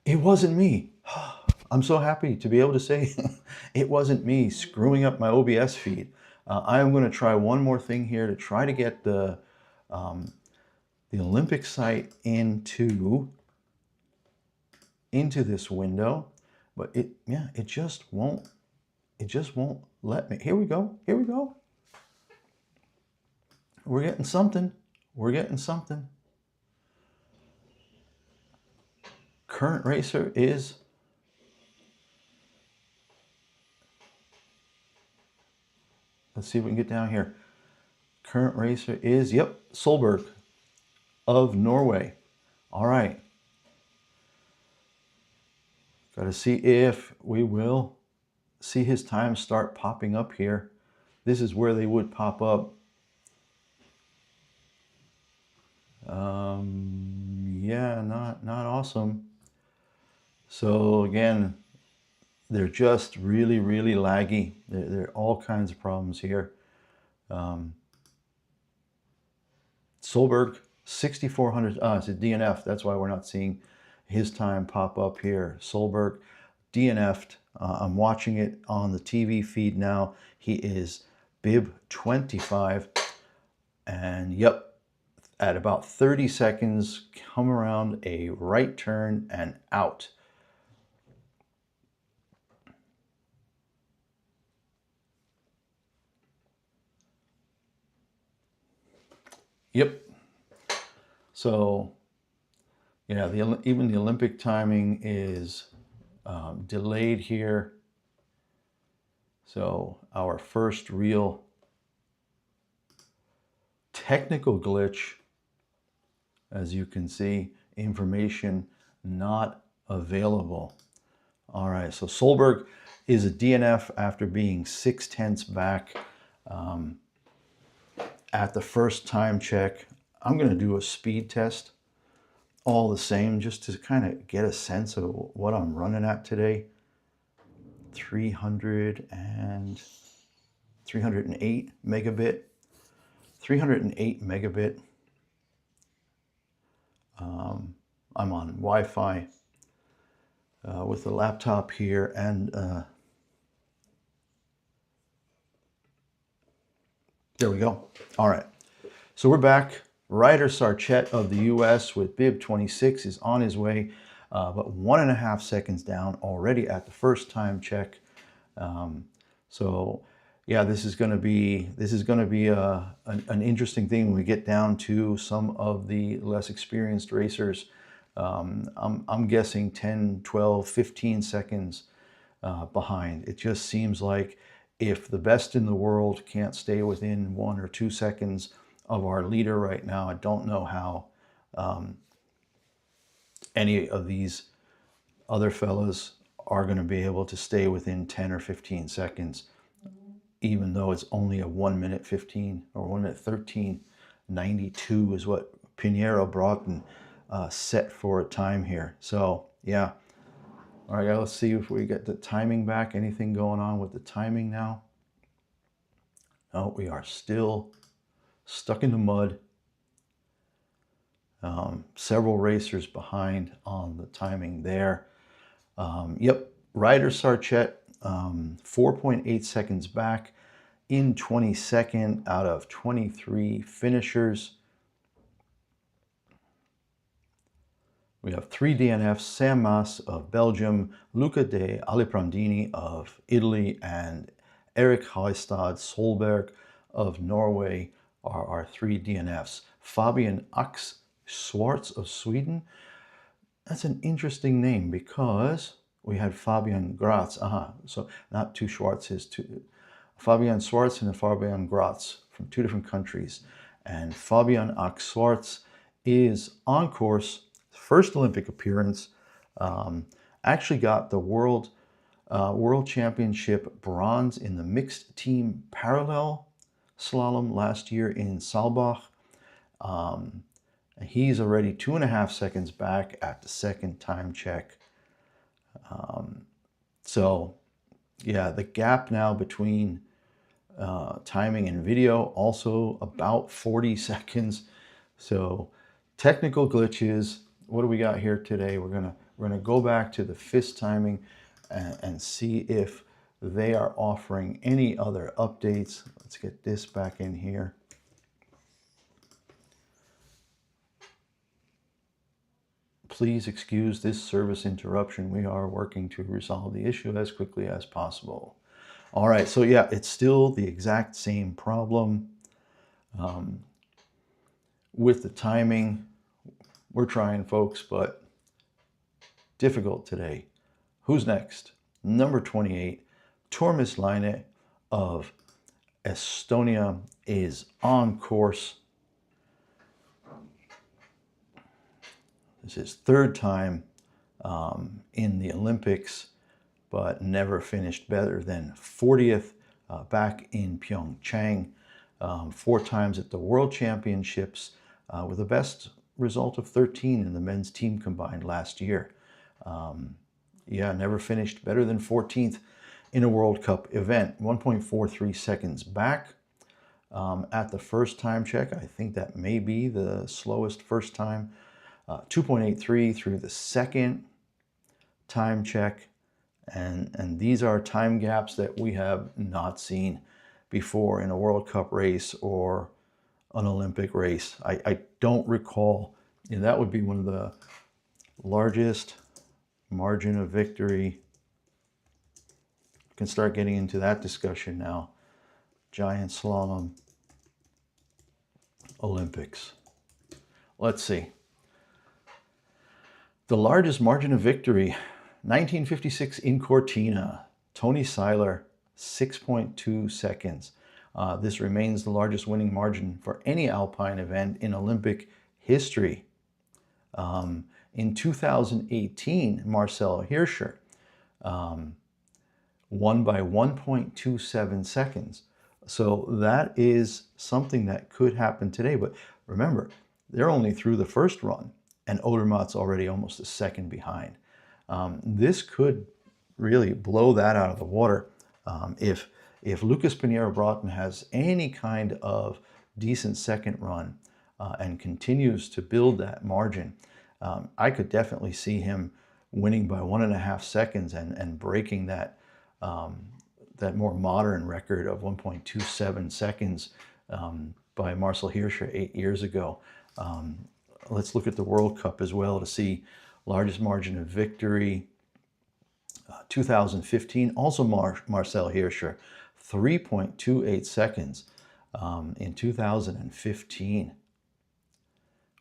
it wasn't me. I'm so happy to be able to say it wasn't me screwing up my OBS feed. I am going to try one more thing here to try to get the Olympic site into this window, but it just won't let me. Here we go. We're getting something. Current racer is, let's see if we can get down here. Current racer is, yep, Solberg of Norway. All right. Got to see if we will see his time start popping up here. This is where they would pop up. Yeah, not awesome. So again, they're just really, really laggy. There are all kinds of problems here. Solberg, 6,400. It's a DNF. That's why we're not seeing his time pop up here. Solberg, DNF'd. I'm watching it on the TV feed now. He is bib 25. And yep, at about 30 seconds, come around a right turn and out. Yep. So, yeah, even the Olympic timing is delayed here. So our first real technical glitch, as you can see, information not available. All right, so Solberg is a DNF after being 6/10 back at the first time check. I'm going to do a speed test all the same, just to kind of get a sense of what I'm running at today. 308 megabit. 308 megabit. I'm on Wi-Fi with the laptop here, and there we go. All right, so we're back. Ryder Sarchet of the US with bib 26 is on his way, but 1.5 seconds down already at the first time check. So yeah, this is going to be an interesting thing when we get down to some of the less experienced racers. I'm guessing 10, 12, 15 seconds behind. It just seems like if the best in the world can't stay within 1 or 2 seconds of our leader right now, I don't know how any of these other fellas are going to be able to stay within 10 or 15 seconds, even though it's only a 1 minute 15 or 1 minute 13:92 is what Pinheiro Broughton set for a time here. So yeah. All right, let's see if we get the timing back. Anything going on with the timing now? No, we are still stuck in the mud. Several racers behind on the timing there. Yep, Ryder Sarchet, 4.8 seconds back in 22nd out of 23 finishers. We have 3 DNFs, Sam Maas of Belgium, Luca de Aliprandini of Italy, and Erik Huistad Solberg of Norway are our 3 DNFs. Fabian Ax Schwartz of Sweden. That's an interesting name because we had Fabian Gratz. So not 2 Schwartzes, Fabian Schwartz and Fabian Gratz from 2 different countries. And Fabian Ax Schwartz is on course. First Olympic appearance, actually got the world championship bronze in the mixed team parallel slalom last year in Saalbach. He's already 2.5 seconds back at the second time check. So yeah, the gap now between timing and video also about 40 seconds. So technical glitches. What do we got here today? We're gonna go back to the FIS timing and see if they are offering any other updates. Let's get this back in here. Please excuse this service interruption. We are working to resolve the issue as quickly as possible. All right, so yeah, it's still the exact same problem with the timing. We're trying, folks, but difficult today. Who's next? Number 28, Tormis Laine of Estonia is on course. This is 3rd time in the Olympics, but never finished better than 40th back in Pyeongchang, 4 times at the World Championships, with the best result of 13 in the men's team combined last year. Yeah, never finished better than 14th in a World Cup event. 1.43 seconds back at the first time check. I think that may be the slowest first time. 2.83 through the second time check. And these are time gaps that we have not seen before in a World Cup race or an Olympic race. I don't recall. That would be one of the largest margin of victory. Can start getting into that discussion now. Giant Slalom Olympics. Let's see. The largest margin of victory, 1956 in Cortina. Tony Seiler, 6.2 seconds. This remains the largest winning margin for any Alpine event in Olympic history. In 2018, Marcel Hirscher won by 1.27 seconds. So that is something that could happen today. But remember, they're only through the first run, and Odermatt's already almost a second behind. This could really blow that out of the water. If Lucas Pinheiro-Broughton has any kind of decent second run and continues to build that margin, I could definitely see him winning by 1.5 seconds and breaking that that more modern record of 1.27 seconds by Marcel Hirscher 8 years ago. Let's look at the World Cup as well to see largest margin of victory. 2015, also Marcel Hirscher, 3.28 seconds in 2015.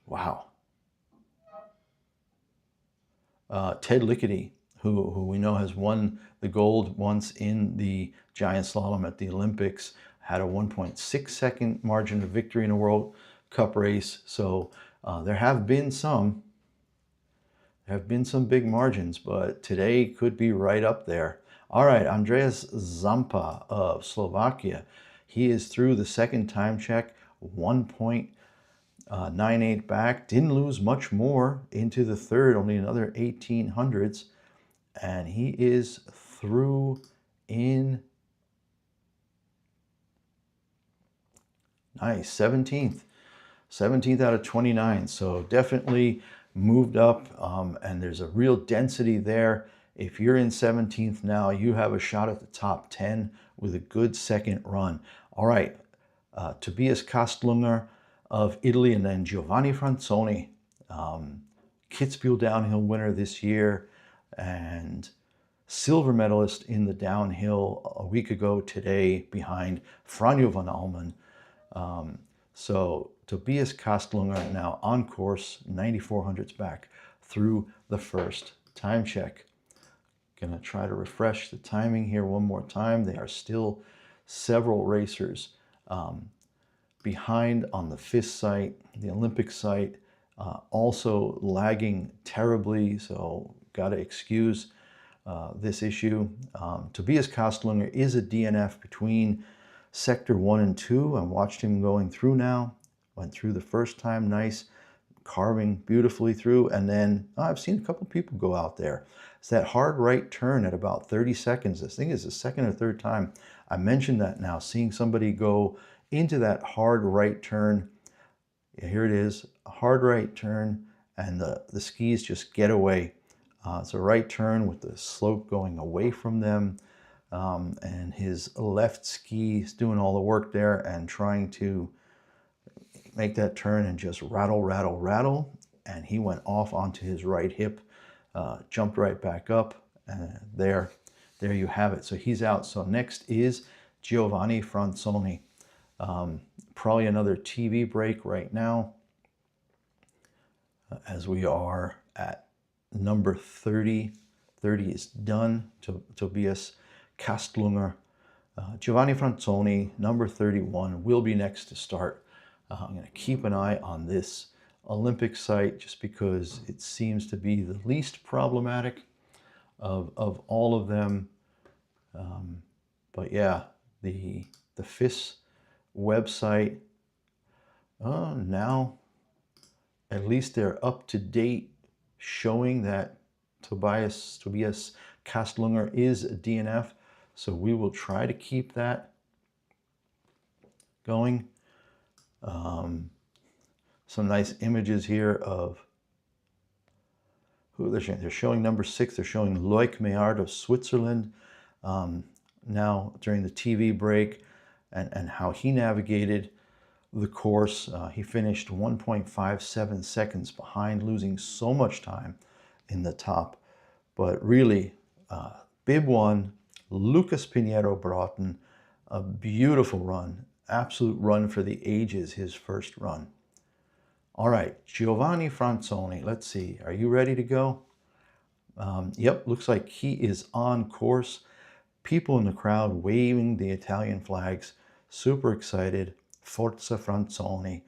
Wow. Ted Lickety, who we know has won the gold once in the Giant Slalom at the Olympics, had a 1.6 second margin of victory in a World Cup race. So there have been some big margins, but today could be right up there. All right, Andreas Zampa of Slovakia. He is through the second time check, 1.98 back. Didn't lose much more into the third, only another 1800s. And he is through in, nice, 17th. 17th out of 29. So definitely moved up, and there's a real density there. If you're in 17th now, you have a shot at the top 10 with a good second run. All right, Tobias Kastlunger of Italy, and then Giovanni Franzoni, Kitzbühel downhill winner this year, and silver medalist in the downhill a week ago today behind Franjo van Almen. So Tobias Kastlunger now on course, 9400s back through the first time check. Gonna try to refresh the timing here one more time. They are still several racers behind on the FIS site, the Olympic site, also lagging terribly, so gotta excuse this issue. Tobias Kastlunger is a DNF between Sector 1 and 2. I watched him going through now. Went through the first time, nice, carving beautifully through. And then I've seen a couple people go out there. It's that hard right turn at about 30 seconds. This thing is the second or third time I mentioned that now, seeing somebody go into that hard right turn. Yeah, here it is, a hard right turn, and the skis just get away. It's a right turn with the slope going away from them. And his left ski is doing all the work there and trying to make that turn and just rattle, rattle, rattle. And he went off onto his right hip, jumped right back up, and there you have it. So he's out. So next is Giovanni Franzoni. Probably another TV break right now, as we are at number 30. 30 is done. Tobias Kastlunger. Giovanni Franzoni, number 31, will be next to start. I'm going to keep an eye on this Olympic site just because it seems to be the least problematic of all of them. But yeah, the FIS website, now at least they're up to date, showing that Tobias Kastlunger is a DNF. So we will try to keep that going. Some nice images here of who they're showing. They're showing number 6. They're showing Loic Meillard of Switzerland now during the TV break, and how he navigated the course. He finished 1.57 seconds behind, losing so much time in the top. But really, bib 1, Lucas Pinheiro Broughton, a beautiful run, absolute run for the ages, his first run. All right, Giovanni Franzoni, let's see, are you ready to go? Yep, looks like he is on course. People in the crowd waving the Italian flags, super excited. Forza Franzoni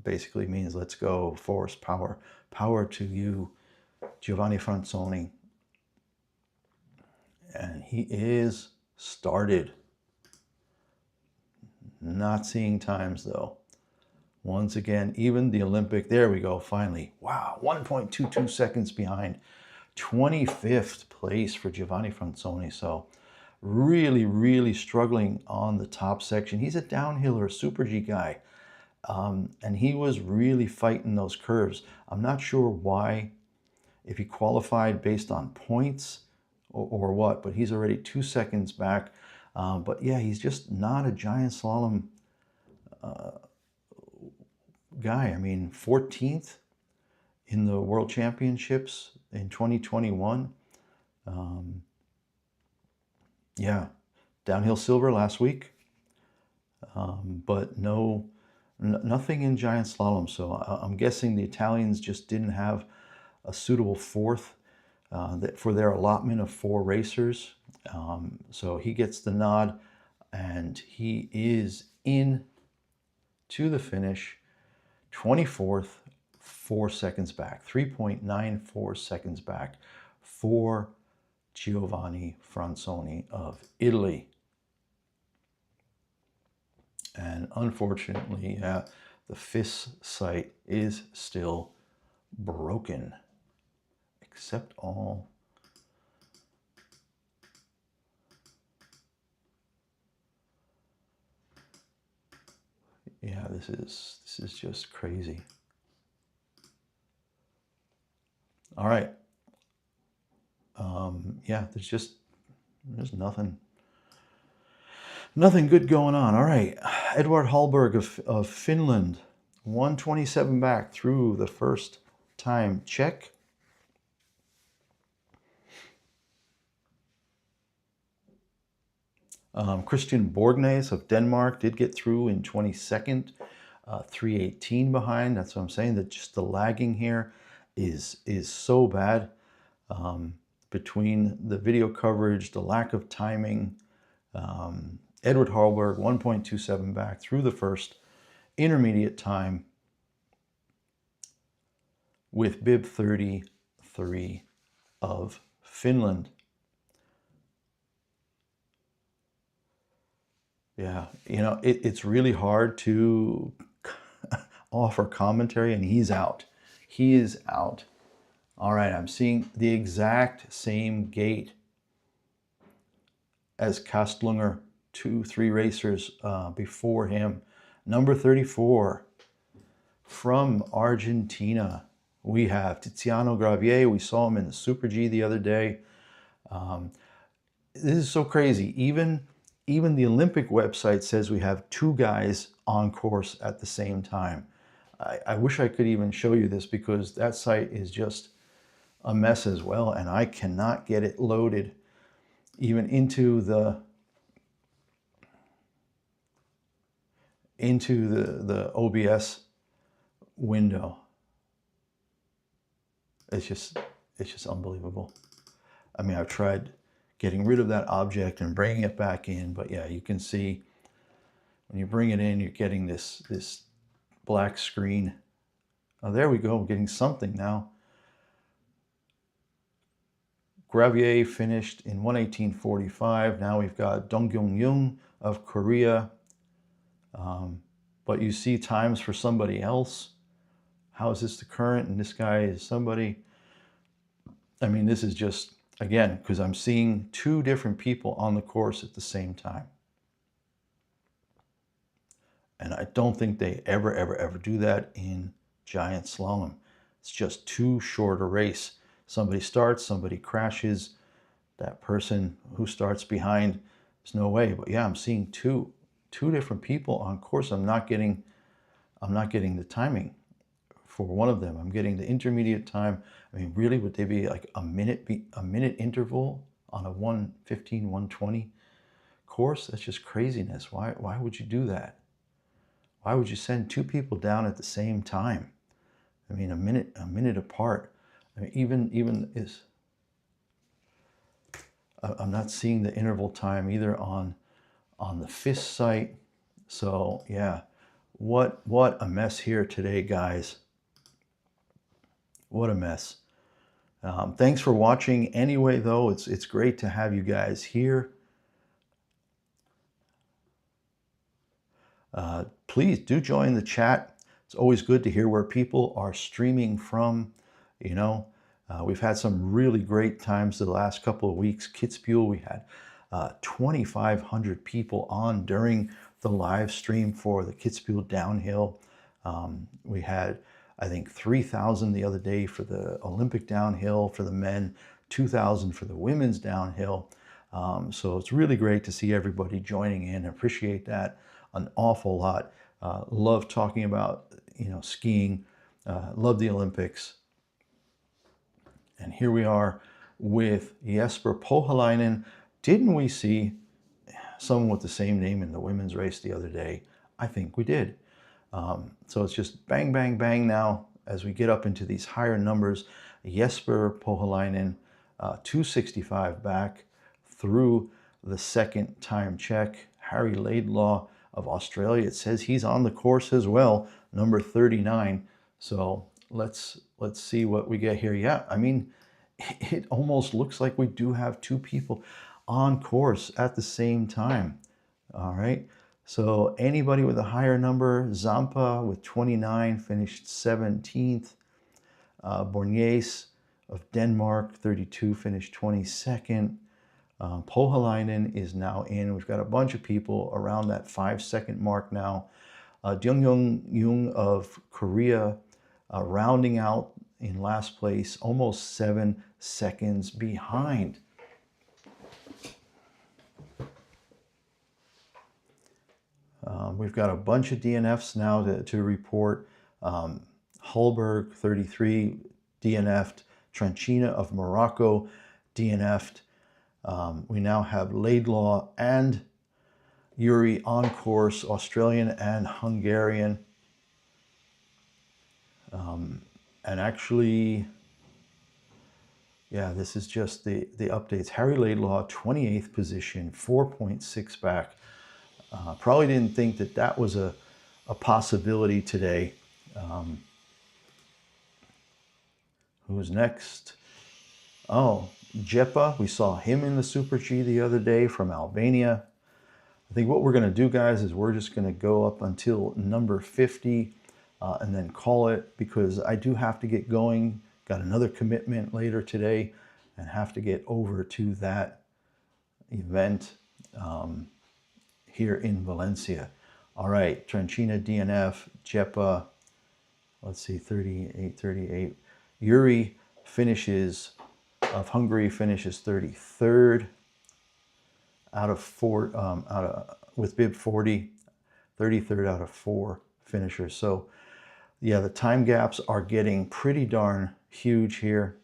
basically means let's go, force, power, power to you, Giovanni Franzoni. And he is started. Not seeing times though. Once again, even the Olympic, there we go, finally. Wow, 1.22 seconds behind. 25th place for Giovanni Franzoni. So really, really struggling on the top section. He's a downhiller, Super G guy. And he was really fighting those curves. I'm not sure why, if he qualified based on points or what, but he's already 2 seconds back. But yeah, he's just not a giant slalom guy. I mean, 14th in the World Championships in 2021. Yeah, downhill silver last week, but nothing in giant slalom. So I'm guessing the Italians just didn't have a suitable fourth for their allotment of 4 racers. So he gets the nod, and he is in to the finish, 24th, 4 seconds back, 3.94 seconds back for Giovanni Franzoni of Italy. And unfortunately, the FIS site is still broken. Accept all. Yeah, this is just crazy. All right. Yeah, there's nothing good going on. All right, Edward Hallberg of Finland, 127 back through the first time check. Christian Borgnes of Denmark did get through in 22nd, 318 behind. That's what I'm saying, that just the lagging here is so bad. Between the video coverage, the lack of timing, Edward Hallberg, 1.27 back through the first intermediate time with bib 33 of Finland. Yeah, you know, it's really hard to offer commentary, and he's out. He is out. All right, I'm seeing the exact same gate as Kastlunger, 2-3 racers before him. Number 34 from Argentina, we have Tiziano Gravier. We saw him in the Super G the other day. This is so crazy. Even the Olympic website says we have 2 guys on course at the same time. I wish I could even show you this, because that site is just a mess as well, and I cannot get it loaded even into the OBS window. It's just unbelievable. I mean, I've tried getting rid of that object and bringing it back in, but yeah, you can see when you bring it in, you're getting this black screen Oh, there we go. I'm getting something now. Gravier finished in 1:18:45. Now we've got Dongkyung of Korea. But you see times for somebody else. How is this the current? And this guy is somebody. I mean, this is just, again, because I'm seeing two different people on the course at the same time. And I don't think they ever do that in Giant Slalom. It's just too short a race. Somebody starts, somebody crashes. That person who starts behind, there's no way. But yeah, I'm seeing two different people on course. I'm not getting the timing for one of them. I'm getting the intermediate time. I mean, really, would they be like a minute interval on a 1:15, 1:20 course? That's just craziness. Why would you do that? Why would you send two people down at the same time? I mean, a minute apart. I mean, even is. I'm not seeing the interval time either on the FIS site. So yeah, what a mess here today, guys. What a mess. Thanks for watching anyway, though. It's great to have you guys here. Please do join the chat. It's always good to hear where people are streaming from. You know, we've had some really great times the last couple of weeks. Kitzbühel, we had 2,500 people on during the live stream for the Kitzbühel downhill. We had, I think, 3,000 the other day for the Olympic downhill for the men, 2,000 for the women's downhill. So it's really great to see everybody joining in. I appreciate that an awful lot. Love talking about, skiing. Love the Olympics. And here we are with Jesper Pohjalainen. Didn't we see someone with the same name in the women's race the other day? I think we did. So it's just bang, bang, bang now as we get up into these higher numbers. Jesper Pohjalainen, 265 back through the second time check. Harry Laidlaw of Australia, it says he's on the course as well, number 39. So let's see what we get here. Yeah, I mean, it almost looks like we do have two people on course at the same time. All right. So anybody with a higher number, Zampa with 29 finished 17th. Bormio of Denmark, 32, finished 22nd. Pohjalainen is now in. We've got a bunch of people around that 5-second mark now. Dongkyung of Korea rounding out in last place, almost 7 seconds behind. We've got a bunch of DNFs now to report. Hulberg, 33, DNF'd. Tranchina of Morocco, DNF'd. We now have Laidlaw and Yuri on course, Australian and Hungarian. And actually, yeah, this is just the updates. Harry Laidlaw, 28th position, 4.6 back. Probably didn't think that was a possibility today. Who's next? Oh, Jepa. We saw him in the Super G the other day from Albania. I think what we're going to do, guys, is we're just going to go up until number 50 and then call it, because I do have to get going. Got another commitment later today and have to get over to that event here in Valencia. All right, Tranchina, DNF, Jepa, let's see, 38. Yuri finishes, of Hungary, finishes 33rd out of 4, with bib 40, 33rd out of 4 finishers. So yeah, the time gaps are getting pretty darn huge here.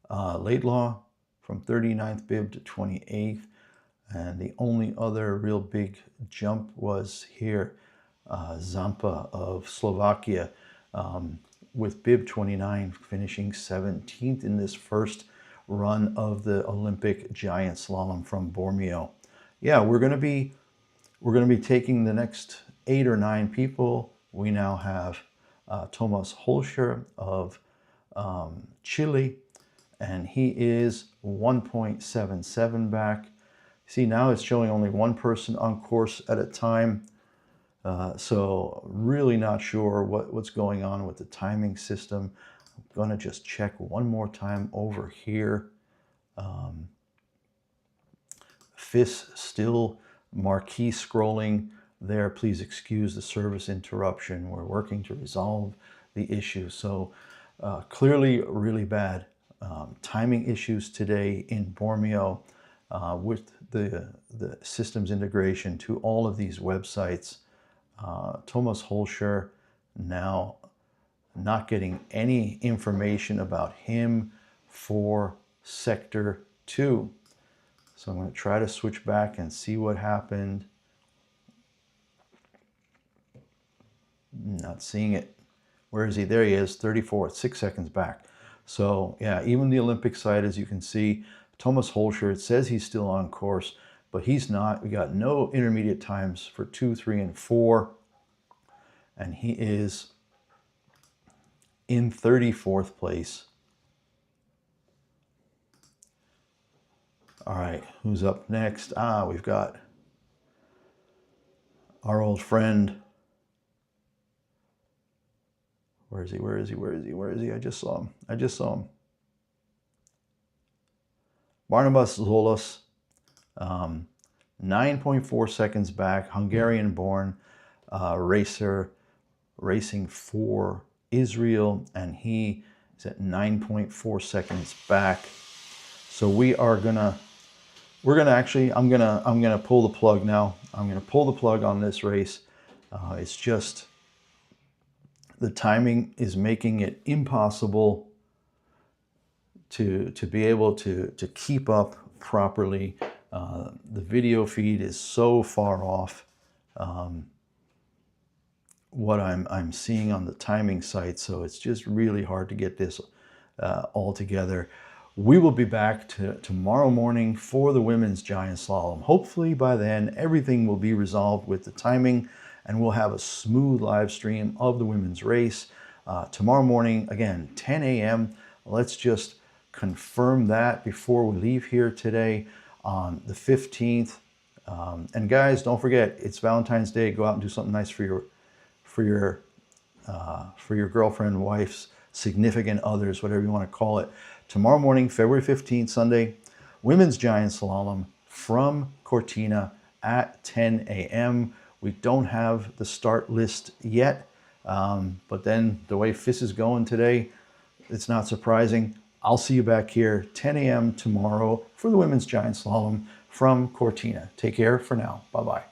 Laidlaw from 39th bib to 28th. And the only other real big jump was here, Zampa of Slovakia, with bib 29 finishing 17th in this first run of the Olympic Giant Slalom from Bormio. Yeah, we're going to be taking the next 8 or 9 people. We now have Thomas Holscher of Chile, and he is 1.77 back. See, now it's showing only one person on course at a time. So really not sure what's going on with the timing system. I'm going to just check one more time over here. FIS still marquee scrolling there. Please excuse the service interruption. We're working to resolve the issue. So clearly really bad timing issues today in Bormio with the systems integration to all of these websites. Thomas Holscher now not getting any information about him for Sector 2. So I'm going to try to switch back and see what happened. Not seeing it. Where is he? There he is, 34th, 6 seconds back. So yeah, even the Olympic site, as you can see, Thomas Holscher, it says he's still on course, but he's not. We got no intermediate times for 2, 3, and 4. And he is in 34th place. All right, who's up next? We've got our old friend. Where is he? Where is he? Where is he? Where is he? I just saw him. I just saw him. Barnabas Zolos, 9.4 seconds back, Hungarian-born racer, racing for Israel, and he is at 9.4 seconds back. So we're gonna actually, I'm gonna pull the plug now. I'm gonna pull the plug on this race. It's just the timing is making it impossible to be able to keep up properly. The video feed is so far off what I'm seeing on the timing site, so it's just really hard to get this all together. We will be back tomorrow morning for the women's giant slalom. Hopefully by then everything will be resolved with the timing, and we'll have a smooth live stream of the women's race tomorrow morning, again, 10 a.m. Let's just confirm that before we leave here today on the 15th. And guys, don't forget, it's Valentine's Day. Go out and do something nice for your girlfriend, wife's, significant others, whatever you want to call it. Tomorrow morning, February 15th, Sunday, women's giant slalom from Cortina at 10 a.m. We don't have the start list yet, but then the way FIS is going today, it's not surprising. I'll see you back here 10 a.m. tomorrow for the women's giant slalom from Cortina. Take care for now. Bye-bye.